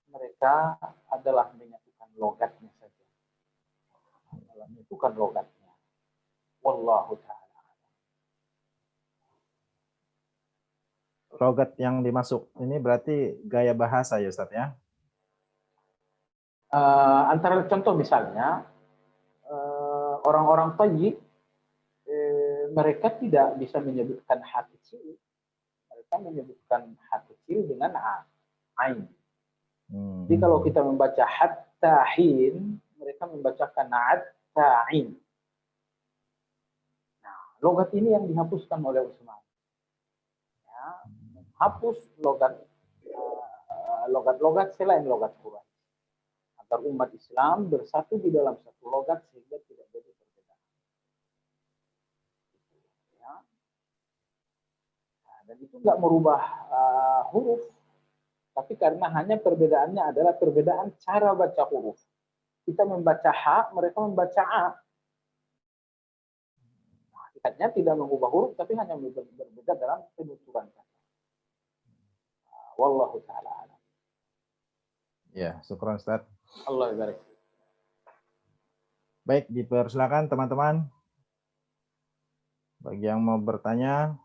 mereka adalah menyatukan logatnya saja. Menyatukan logatnya. Wallahu ta'ala. Logat yang dimasuk ini berarti gaya bahasa ya, Ustadz ya? Antara contoh misalnya, orang-orang Tayyib, mereka tidak bisa menyebutkan ha kecil. Mereka menyebutkan ha kecil dengan ain. Jadi kalau kita membaca hatta hin, mereka membacakan at-ta'in. Nah, logat ini yang dihapuskan oleh Utsman. Ya, menghapus logat-logat selain logat Quraisy. Agar umat Islam bersatu di dalam satu logat sehingga tidak jadi perbedaan. Ya. Nah, dan itu nggak merubah huruf, tapi karena hanya perbedaannya adalah perbedaan cara baca huruf. Kita membaca ha, mereka membaca a. Nah, hakikatnya tidak mengubah huruf, tapi hanya berbeda dalam penuturan kata. Wallahu ta'ala. Ya, syukran Ustaz. Allah barik. Baik, dipersilakan teman-teman. Bagi yang mau bertanya,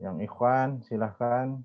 yang ikhwan silahkan.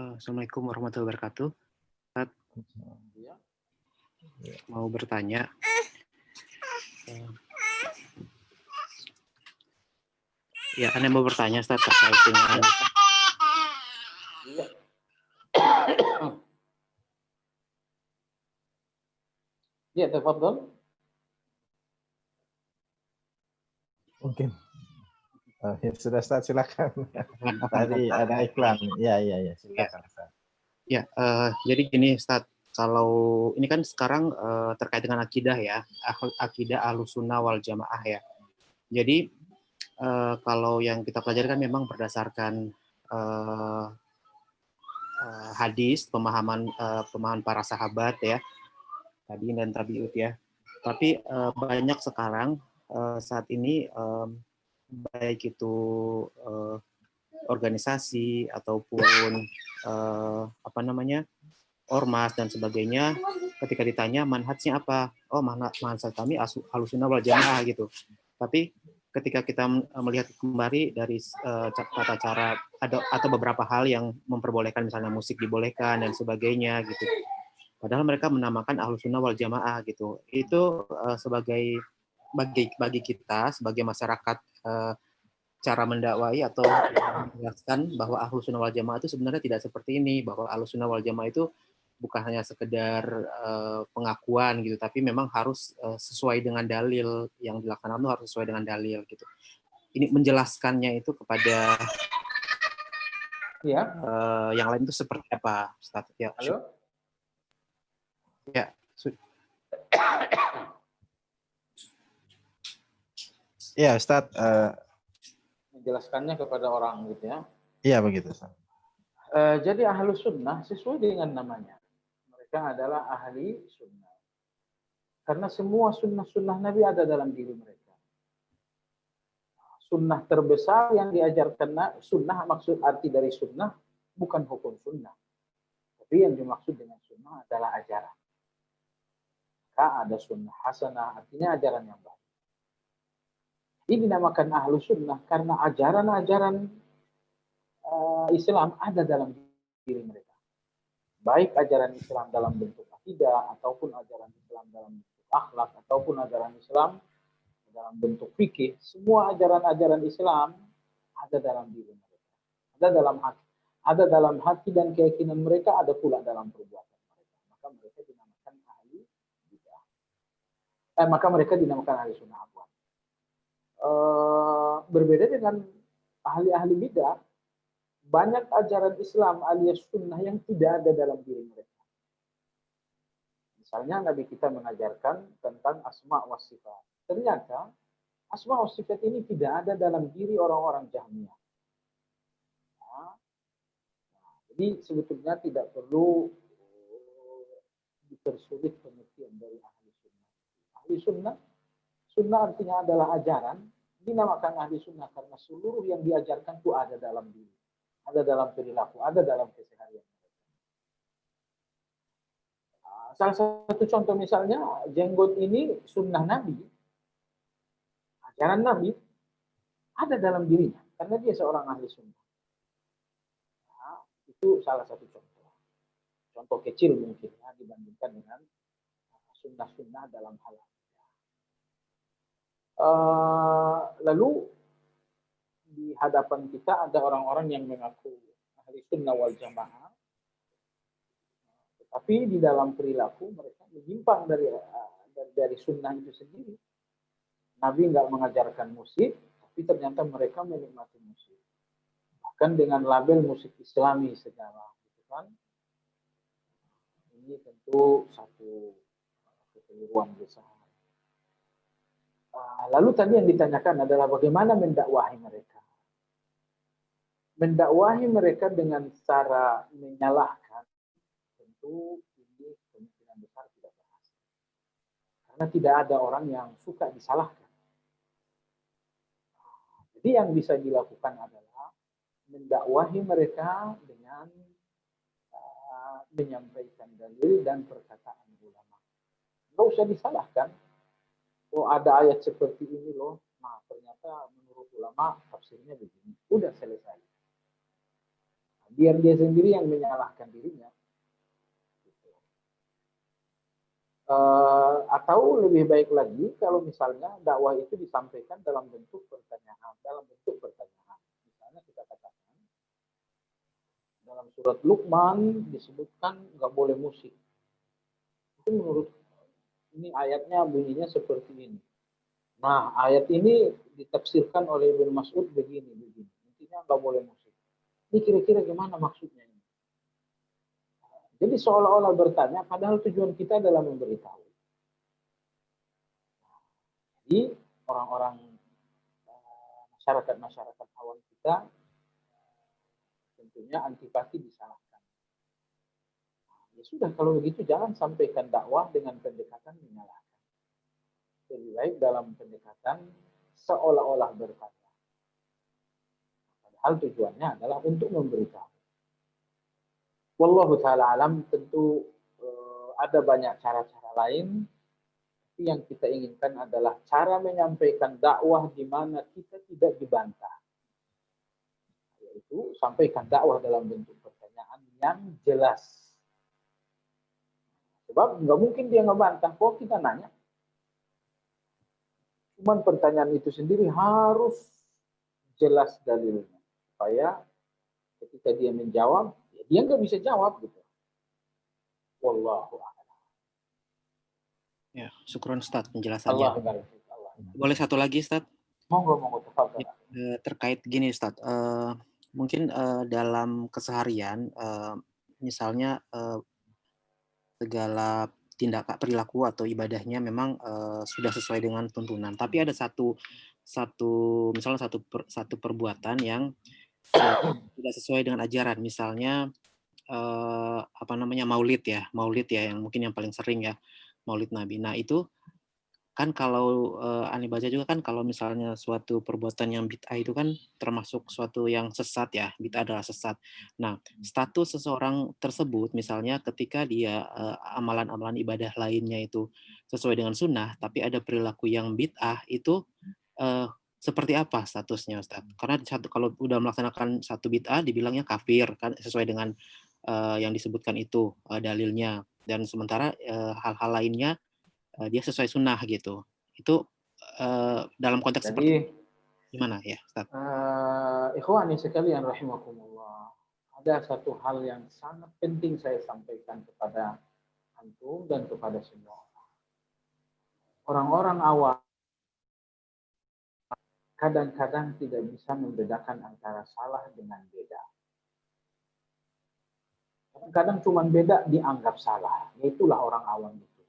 Assalamualaikum warahmatullahi wabarakatuh. Ya. Mau bertanya. Ya, Anda mau bertanya, Ustaz, terkait dengan... Iya. Ya, tafadhol. Mungkin. Ya, sudah Ustaz, silakan. Tadi ada iklan. Ya, silakan Ustaz. Ya, jadi gini Ustaz, kalau ini kan sekarang terkait dengan akidah ya, akidah Ahlussunnah wal Jamaah ya. Jadi kalau yang kita pelajari kan memang berdasarkan hadis, pemahaman para sahabat ya, tabi'in dan tabi'ut ya. Tapi banyak sekarang saat ini baik itu organisasi ataupun ormas dan sebagainya, ketika ditanya manhajnya apa, oh manhaj kami Ahlussunnah wal Jamaah gitu. Tapi ketika kita melihat kembali dari tata cara atau beberapa hal yang memperbolehkan, misalnya musik dibolehkan dan sebagainya gitu. Padahal mereka menamakan Ahlussunnah wal Jamaah gitu. Itu sebagai bagi kita sebagai masyarakat cara mendakwai atau menjelaskan bahwa Ahlussunnah wal Jamaah itu sebenarnya tidak seperti ini, bahwa Ahlussunnah wal Jamaah itu bukan hanya sekedar pengakuan gitu, tapi memang harus sesuai dengan dalil, yang dilaksanakan itu harus sesuai dengan dalil gitu. Ini menjelaskannya itu kepada yang lain itu seperti apa, Ustaz? Ya, halo. Ya. Ya, Ustaz. Menjelaskannya kepada orang gitu ya. Iya begitu Ustaz. Jadi Ahlussunnah sesuai dengan namanya. Mereka adalah ahli sunnah. Karena semua sunnah-sunnah Nabi ada dalam diri mereka. Sunnah terbesar yang diajarkan sunnah, maksud arti dari sunnah bukan hukum sunnah. Tapi yang dimaksud dengan sunnah adalah ajaran. Maka ada sunnah hasanah, artinya ajaran yang baik. Ini dinamakan ahlu sunnah karena ajaran-ajaran Islam ada dalam diri mereka. Baik ajaran Islam dalam bentuk akidah, ataupun ajaran Islam dalam bentuk akhlak, ataupun ajaran Islam dalam bentuk fikih, semua ajaran-ajaran Islam ada dalam diri mereka. Ada dalam hati dan keyakinan mereka, ada pula dalam perbuatan mereka. Maka mereka dinamakan ahli bidah. Maka mereka dinamakan ahli sunnah. Berbeda dengan ahli-ahli bidah, banyak ajaran Islam alias sunnah yang tidak ada dalam diri mereka. Misalnya Nabi kita mengajarkan tentang asma wa sifat. Ternyata asma wa sifat ini tidak ada dalam diri orang-orang Jahmiyah. Jadi sebetulnya tidak perlu dipersulit pengertian dari ahli sunnah. Ahli sunnah, sunnah artinya adalah ajaran, dinamakan ahli sunnah karena seluruh yang diajarkan itu ada dalam diri. Ada dalam perilaku, ada dalam keseharian. Salah satu contoh misalnya, jenggot ini sunnah Nabi, ajaran Nabi, ada dalam dirinya, karena dia seorang ahli sunnah. Nah, itu salah satu contoh. Contoh kecil mungkin ya, dibandingkan dengan sunnah-sunnah dalam hal. Lalu di hadapan kita ada orang-orang yang mengaku ahli sunnah wal jamaah, tetapi di dalam perilaku mereka menyimpang dari sunnah itu sendiri. Nabi nggak mengajarkan musik, tapi ternyata mereka menikmati musik. Bahkan dengan label musik Islami segala, gitu kan? Ini tentu satu kekeliruan besar. Lalu tadi yang ditanyakan adalah bagaimana mendakwahi mereka. Mendakwahi mereka dengan cara menyalahkan, tentu ini kemungkinan besar tidak berhasil. Karena tidak ada orang yang suka disalahkan. Jadi yang bisa dilakukan adalah mendakwahi mereka dengan menyampaikan dalil dan perkataan ulama. Nggak usah disalahkan. Oh ada ayat seperti ini loh. Nah ternyata menurut ulama tafsirnya begini. Udah selesai. Biar dia sendiri yang menyalahkan dirinya. Atau lebih baik lagi kalau misalnya dakwah itu disampaikan dalam bentuk pertanyaan, Misalnya kita katakan dalam surat Luqman disebutkan nggak boleh musik. Itu menurut ini ayatnya bunyinya seperti ini. Nah, ayat ini ditafsirkan oleh Ibnu Mas'ud begini. Intinya nggak boleh musik. Ini kira-kira gimana maksudnya ini? Jadi seolah-olah bertanya, padahal tujuan kita adalah memberitahu. Jadi orang-orang masyarakat awam kita tentunya antipati disalahkan. Ya sudah, kalau begitu jangan sampaikan dakwah dengan pendekatan menyalahkan. Lebih baik dalam pendekatan seolah-olah bertanya. Padahal tujuannya adalah untuk memberitahu. Wallahu ta'ala alam, tentu ada banyak cara-cara lain. Tapi yang kita inginkan adalah cara menyampaikan dakwah di mana kita tidak dibantah. Yaitu sampaikan dakwah dalam bentuk pertanyaan yang jelas. Sebab nggak mungkin dia ngebantah, kok kita nanya. Cuman pertanyaan itu sendiri harus jelas dalilnya. Supaya ketika dia menjawab, dia nggak bisa jawab gitu. Wallahu a'lam. Ya, syukron Ustaz penjelasannya. Boleh satu lagi Ustaz? Monggo. Terkait gini Ustaz, mungkin dalam keseharian, misalnya segala tindakan perilaku atau ibadahnya memang sudah sesuai dengan tuntunan, tapi ada misalnya satu perbuatan yang tidak sesuai dengan ajaran, misalnya maulid ya yang mungkin yang paling sering ya, maulid Nabi. Nah itu kan kalau Ani baca juga kan kalau misalnya suatu perbuatan yang bid'ah itu kan termasuk suatu yang sesat ya, bid'ah adalah sesat. Nah status seseorang tersebut misalnya ketika dia amalan-amalan ibadah lainnya itu sesuai dengan sunnah, tapi ada perilaku yang bid'ah itu seperti apa statusnya Ustaz? Karena kalau udah melaksanakan satu bid'ah dibilangnya kafir kan, sesuai dengan yang disebutkan itu dalilnya, dan sementara hal-hal lainnya dia sesuai sunnah gitu. Itu dalam konteks seperti gimana ya Ustaz? Ikhwani sekalian rahimakumullah. Ada satu hal yang sangat penting saya sampaikan kepada antum dan kepada semua orang-orang awam. Kadang-kadang tidak bisa membedakan antara salah dengan beda. Kadang-kadang cuma beda dianggap salah. Itulah orang awam itu.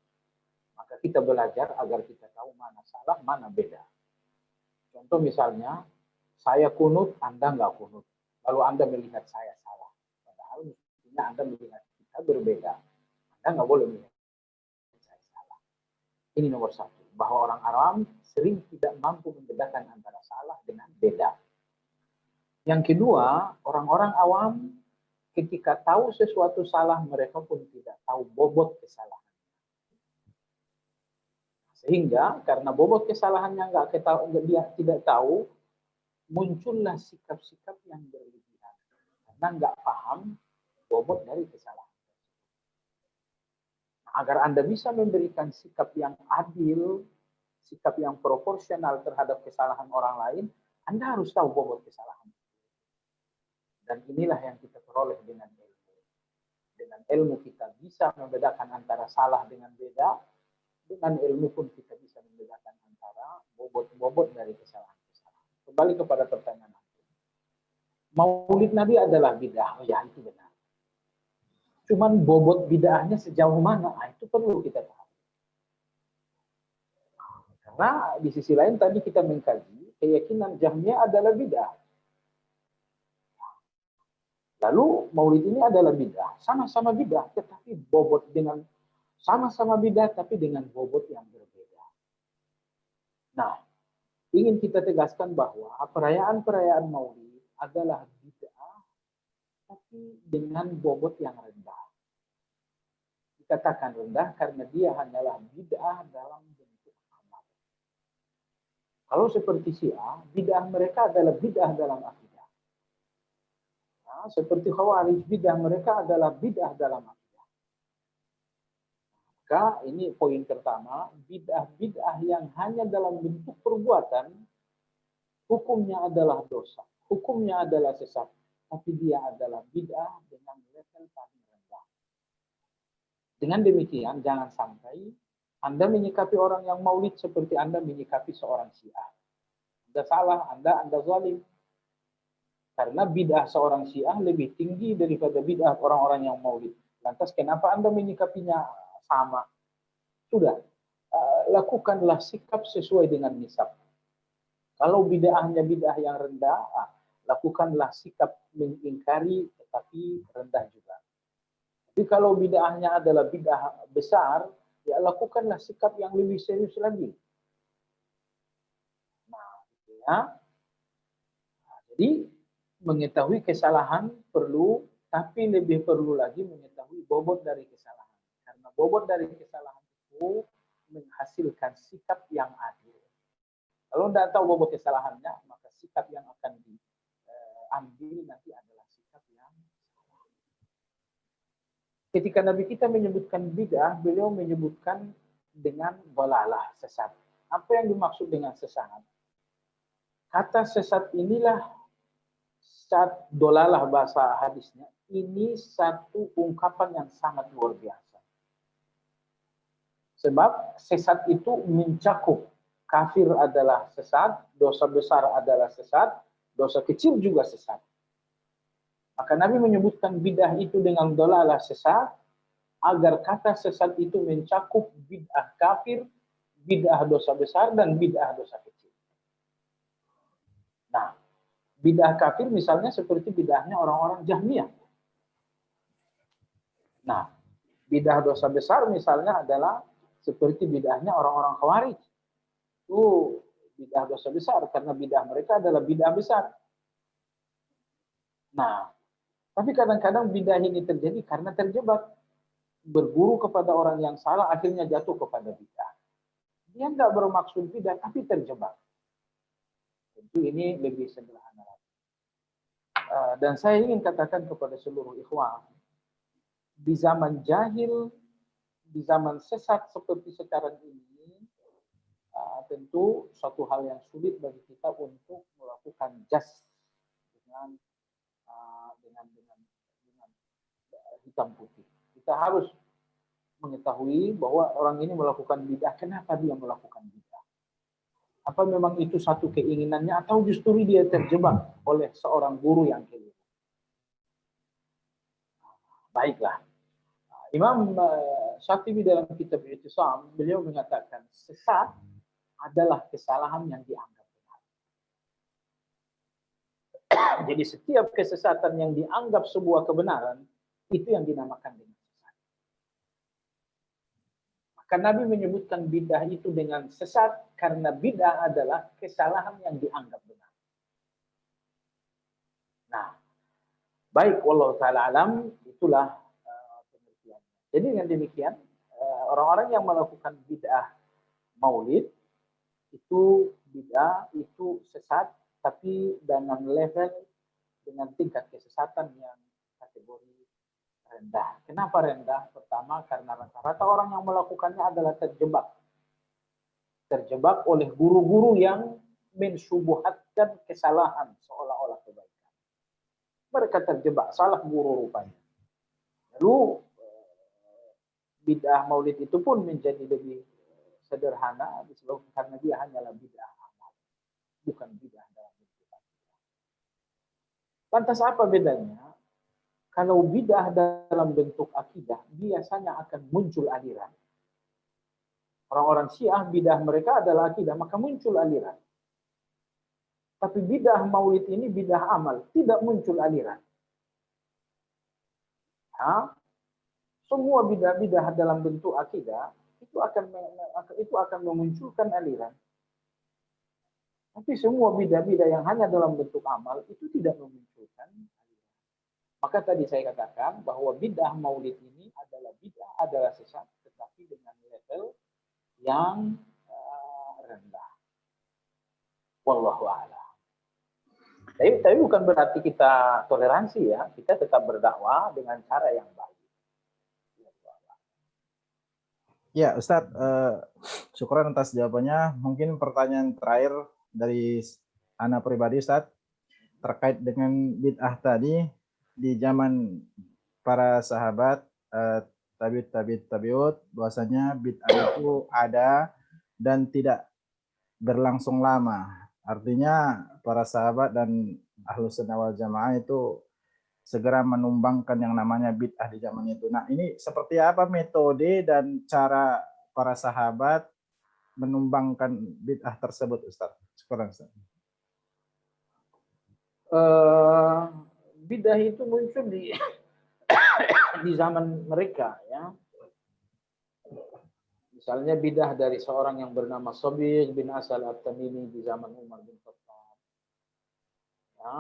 Maka kita belajar agar kita tahu mana salah, mana beda. Contoh misalnya, saya kunut, Anda nggak kunut. Lalu Anda melihat saya salah. Padahal mestinya Anda melihat kita berbeda. Anda nggak boleh melihat saya salah. Ini nomor satu. Bahwa orang awam sering tidak mampu membedakan antara salah dengan beda. Yang kedua, orang-orang awam ketika tahu sesuatu salah, mereka pun tidak tahu bobot kesalahan. Sehingga karena bobot kesalahannya dia tidak tahu, muncullah sikap-sikap yang berlebihan. Karena nggak paham bobot dari kesalahan. Nah, agar Anda bisa memberikan sikap yang adil, sikap yang proporsional terhadap kesalahan orang lain, Anda harus tahu bobot kesalahan. Dan inilah yang kita peroleh dengan ilmu. Dengan ilmu kita bisa membedakan antara salah dengan beda. Dengan ilmu pun kita bisa membedakan antara bobot-bobot dari kesalahan-kesalahan. Kembali kepada pertanyaan. Maulid Nabi adalah bid'ah. Oh ya, itu benar. Cuman bobot bid'ahnya sejauh mana? Itu perlu kita tahu. Karena di sisi lain tadi kita mengkaji keyakinan Jahmiyah adalah bid'ah. Lalu Maulid ini adalah bid'ah. Sama-sama bid'ah, tetapi bobot dengan sama-sama bid'ah tapi dengan bobot yang berbeda. Nah, ingin kita tegaskan bahwa perayaan-perayaan Maulid adalah bid'ah tapi dengan bobot yang rendah. Dikatakan rendah karena dia hanyalah bid'ah dalam bentuk amal. Kalau seperti Syiah, bid'ah mereka adalah bid'ah dalam akidah. Nah, seperti Khawarij, bid'ah mereka adalah bid'ah dalam akidah. Maka ini poin pertama, bid'ah yang hanya dalam bentuk perbuatan, hukumnya adalah dosa, hukumnya adalah sesat, tapi dia adalah bid'ah dengan level paling rendah. Dengan demikian, jangan sampai Anda menyikapi orang yang maulid seperti Anda menyikapi seorang Syiah. Anda salah, Anda zalim. Karena bid'ah seorang Syiah lebih tinggi daripada bid'ah orang-orang yang maulid. Lantas kenapa Anda menyikapinya sama? Sudah, lakukanlah sikap sesuai dengan nisab. Kalau bid'ahnya bid'ah yang rendah, lakukanlah sikap mengingkari tetapi rendah juga. Tapi kalau bid'ahnya adalah bid'ah besar, ya lakukanlah sikap yang lebih serius lagi. Nah, ya. Jadi mengetahui kesalahan perlu, tapi lebih perlu lagi mengetahui bobot dari kesalahan. Karena bobot dari kesalahan itu menghasilkan sikap yang adil. Kalau tidak tahu bobot kesalahannya, maka sikap yang akan diambil nanti adalah sikap yang salah. Ketika Nabi kita menyebutkan bid'ah, beliau menyebutkan dengan dalalah, sesat. Apa yang dimaksud dengan sesat? Kata sesat inilah dolalah bahasa hadisnya, ini satu ungkapan yang sangat luar biasa. Sebab sesat itu mencakup kafir adalah sesat, dosa besar adalah sesat, dosa kecil juga sesat. Maka Nabi menyebutkan bid'ah itu dengan dolalah sesat, agar kata sesat itu mencakup bid'ah kafir, bid'ah dosa besar, dan bid'ah dosa kecil. Nah, bid'ah kafir misalnya seperti bid'ahnya orang-orang Jahmiyah. Nah, bid'ah dosa besar misalnya adalah seperti bid'ahnya orang-orang Khawarij. Itu bid'ah dosa besar karena bid'ah mereka adalah bid'ah besar. Nah, tapi kadang-kadang bid'ah ini terjadi karena terjebak. Berguru kepada orang yang salah akhirnya jatuh kepada bid'ah. Dia tidak bermaksud bid'ah tapi terjebak. Tentu ini lebih sederhana. Dan saya ingin katakan kepada seluruh ikhwan, di zaman jahil, di zaman sesat seperti sekarang ini, tentu suatu hal yang sulit bagi kita untuk melakukan jas dengan hitam putih. Kita harus mengetahui bahwa orang ini melakukan bid'ah. Kenapa dia melakukan bid'ah? Apa memang itu satu keinginannya atau justru dia terjebak oleh seorang guru yang keliru? Baiklah. Imam Syatibi dalam kitab I'tisam, beliau mengatakan sesat adalah kesalahan yang dianggap benar. Jadi setiap kesesatan yang dianggap sebuah kebenaran, itu yang dinamakan dengan sesat. Maka Nabi menyebutkan bid'ah itu dengan sesat karena bid'ah adalah kesalahan yang dianggap benar. Nah, baik, wallahu ta'ala alam, itulah pengertiannya. Jadi dengan demikian, orang-orang yang melakukan bid'ah maulid, itu bid'ah, itu sesat, tapi dengan level, dengan tingkat kesesatan yang kategori rendah. Kenapa rendah? Pertama, karena rata-rata orang yang melakukannya adalah terjebak. Terjebak oleh guru-guru yang mensubuhatkan kesalahan seolah-olah kebaikan. Mereka terjebak, salah guru rupanya. Lalu, bid'ah maulid itu pun menjadi lebih sederhana disebabkan karena dia hanyalah bid'ah amal, bukan bid'ah dalam bentuk akidah. Lantas apa bedanya? Kalau bid'ah dalam bentuk akidah, biasanya akan muncul aliran. Orang-orang Syiah, bid'ah mereka adalah akidah, maka muncul aliran. Tapi bid'ah maulid ini bid'ah amal, tidak muncul aliran. Semua bid'ah-bid'ah dalam bentuk akidah, itu akan memunculkan aliran. Tapi semua bid'ah-bid'ah yang hanya dalam bentuk amal, itu tidak memunculkan aliran. Maka tadi saya katakan bahwa bid'ah maulid ini adalah sesat, tetapi dengan level yang rendah. Wallahu a'lam. Tapi bukan berarti kita toleransi ya, kita tetap berdakwah dengan cara yang baik. Ya, Ustadz, syukuran atas jawabannya. Mungkin pertanyaan terakhir dari Ana pribadi, Ustadz, terkait dengan bid'ah tadi di zaman para sahabat tabiut, bahwasanya bid'ah itu ada dan tidak berlangsung lama. Artinya para sahabat dan Ahlus Sunnah wal Jamaah itu segera menumbangkan yang namanya bid'ah di zaman itu. Nah, ini seperti apa metode dan cara para sahabat menumbangkan bid'ah tersebut, Ustaz? Sekarang, Ustaz. Bid'ah itu muncul di zaman mereka, ya. Misalnya bid'ah dari seorang yang bernama Sabigh bin Asal At-Tamimi di zaman Umar bin Khattab. Ya,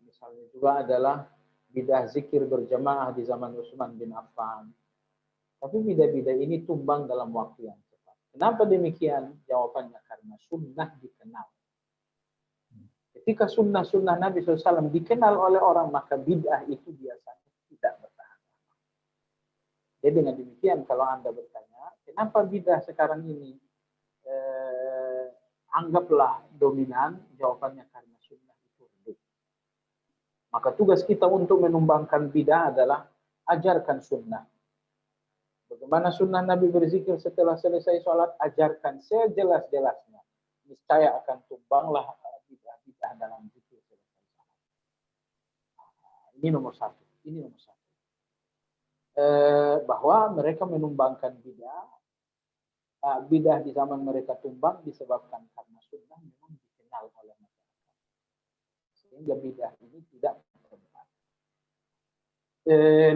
misalnya juga adalah bid'ah zikir berjamaah di zaman Utsman bin Affan. Tapi bid'ah-bid'ah ini tumbang dalam waktu yang cepat. Kenapa demikian? Jawabannya karena sunnah dikenal. Ketika sunnah-sunnah Nabi SAW dikenal oleh orang, maka bid'ah itu biasanya tidak bertahan. Jadi dengan demikian, kalau Anda bertanya, kenapa bid'ah sekarang ini anggaplah dominan? Jawabannya karena sunnah itu redup. Maka tugas kita untuk menumbangkan bid'ah adalah ajarkan sunnah. Bagaimana sunnah Nabi berzikir setelah selesai sholat, ajarkan sejelas-jelasnya. Niscaya akan tumbanglah bid'ah dalam zikir selesai sholat. Ini nomor satu. Bahwa mereka menumbangkan bid'ah. Bid'ah di zaman mereka tumbang disebabkan karena sunnah memang dikenal oleh masyarakat. Sehingga bid'ah ini tidak berkembang.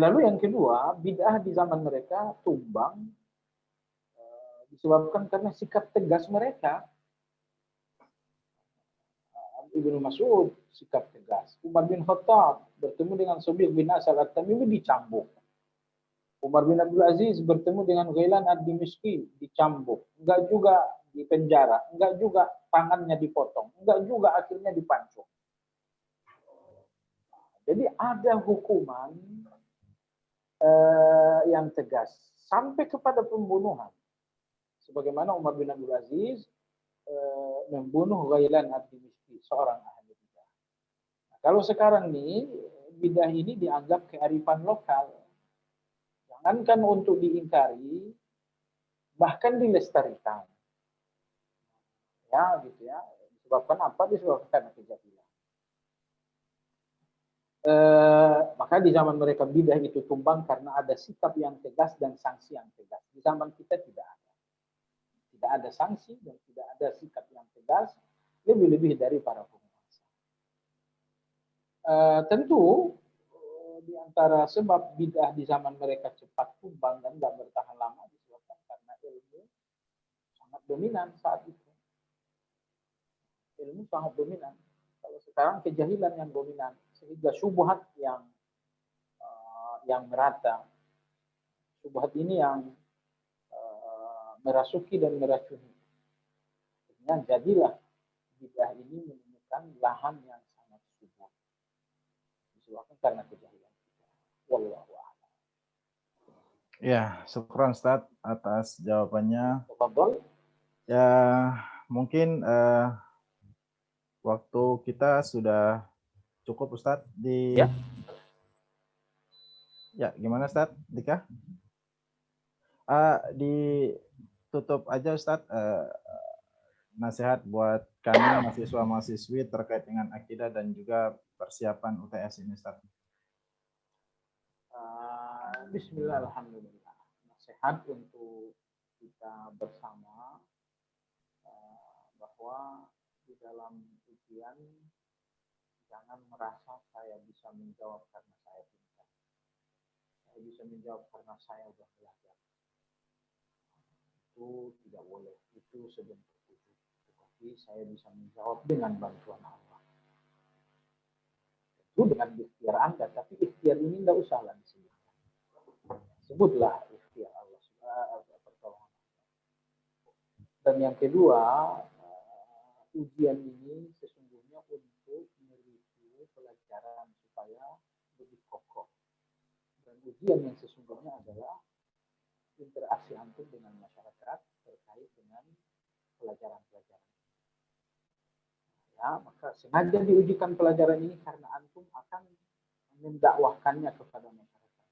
Lalu yang kedua, bid'ah di zaman mereka tumbang disebabkan karena sikap tegas mereka. Ibnu Mas'ud sikap tegas. Umar bin Khattab bertemu dengan Sabigh bin Asal At-Tamimi dicambuk. Umar bin Abdul Aziz bertemu dengan Ghailan Ad-Dimishqi dicambuk. Enggak juga dipenjara, enggak juga tangannya dipotong, enggak juga akhirnya dipancung. Jadi ada hukuman yang tegas sampai kepada pembunuhan. Sebagaimana Umar bin Abdul Aziz membunuh Ghailan Ad-Dimishqi, seorang ahli bidah. Nah, kalau sekarang nih bidah ini dianggap kearifan lokal. Jangankan untuk diingkari, bahkan dilestarikan. Ya, gitu ya. Disebabkan apa? Disebabkan karena kejahilan. Maka di zaman mereka bidah itu tumbang karena ada sikap yang tegas dan sanksi yang tegas. Di zaman kita tidak ada. Tidak ada sanksi dan tidak ada sikap yang tegas, lebih-lebih dari para penguasa. Tentu di antara sebab bid'ah di zaman mereka cepat tumbang dan tidak bertahan lama disebabkan karena ilmu sangat dominan saat itu. Ilmu sangat dominan. Kalau sekarang kejahilan yang dominan, sehingga syubhat yang merata. Syubhat ini yang merasuki dan meracuni. Jadilah bid'ah ini menemukan lahan yang sangat subur. Disebabkan karena kejahilan. Wallahu a'lam. Ya, syukran Ustaz atas jawabannya. Tafadhol. Ya, mungkin waktu kita sudah cukup Ustaz di Ya. Ya, gimana Ustaz? Dika? Ditutup aja Ustaz nasihat buat kami mahasiswa-mahasiswi terkait dengan akidah dan juga persiapan UTS ini Ustaz. Bismillah, alhamdulillah. Nasihat untuk kita bersama bahwa di dalam ujian jangan merasa saya bisa menjawab karena saya pintar. Saya bisa menjawab karena saya sudah belajar. Itu tidak boleh. Itu sebentuk ujub. Tetapi saya bisa menjawab dengan bantuan Allah. Itu dengan ikhtiar Anda, tapi ikhtiar ini tidak usahlah disebutkan. Sebutlah ikhtiar Allah pertolongan. Dan yang kedua, ujian ini sesungguhnya untuk pelajaran supaya lebih kokoh. Dan ujian yang sesungguhnya adalah interaksi antum dengan masyarakat terkait dengan pelajaran-pelajaran. Ya, maka sengaja diujikan pelajaran ini karena antum akan mendakwahkannya kepada masyarakat.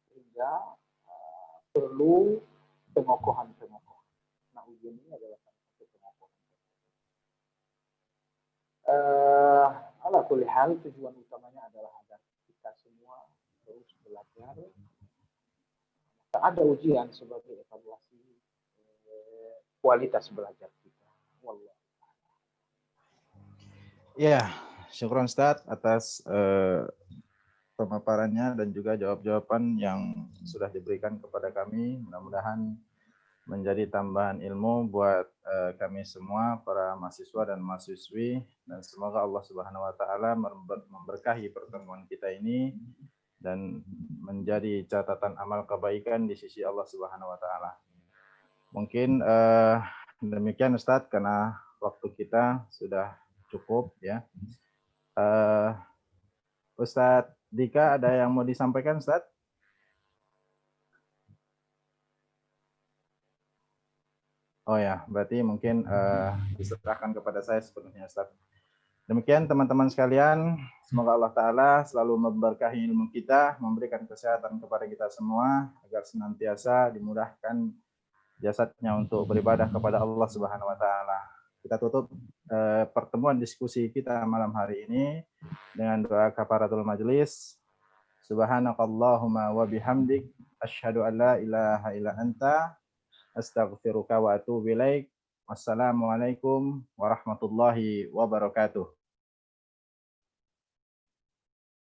Sehingga perlu pengokohan-pengokohan. Nah, ujian ini adalah salah satu pengokohan. Ala kulli hal, tujuan utamanya adalah agar kita semua terus belajar. Maka ada ujian sebagai evaluasi kualitas belajar kita. Wallah. Ya, syukron Ustaz atas pemaparannya dan juga jawab-jawaban yang sudah diberikan kepada kami. Mudah-mudahan menjadi tambahan ilmu buat kami semua, para mahasiswa dan mahasiswi, dan semoga Allah Subhanahu wa taala memberkahi pertemuan kita ini dan menjadi catatan amal kebaikan di sisi Allah Subhanahu wa taala. Mungkin demikian Ustadz, karena waktu kita sudah cukup ya. Ustadz Dika, ada yang mau disampaikan Ustadz? Oh ya, berarti mungkin diserahkan kepada saya sepenuhnya Ustadz. Demikian teman-teman sekalian, semoga Allah Ta'ala selalu memberkahi ilmu kita, memberikan kesehatan kepada kita semua, agar senantiasa dimudahkan jasadnya untuk beribadah kepada Allah Subhanahu wa Ta'ala. Kita tutup pertemuan diskusi kita malam hari ini dengan doa kafaratul majelis. Subhanakallahumma wa bihamdik asyhadu an la ilaha illa anta astaghfiruka wa atubu ilaik. Wassalamualaikum warahmatullahi wabarakatuh.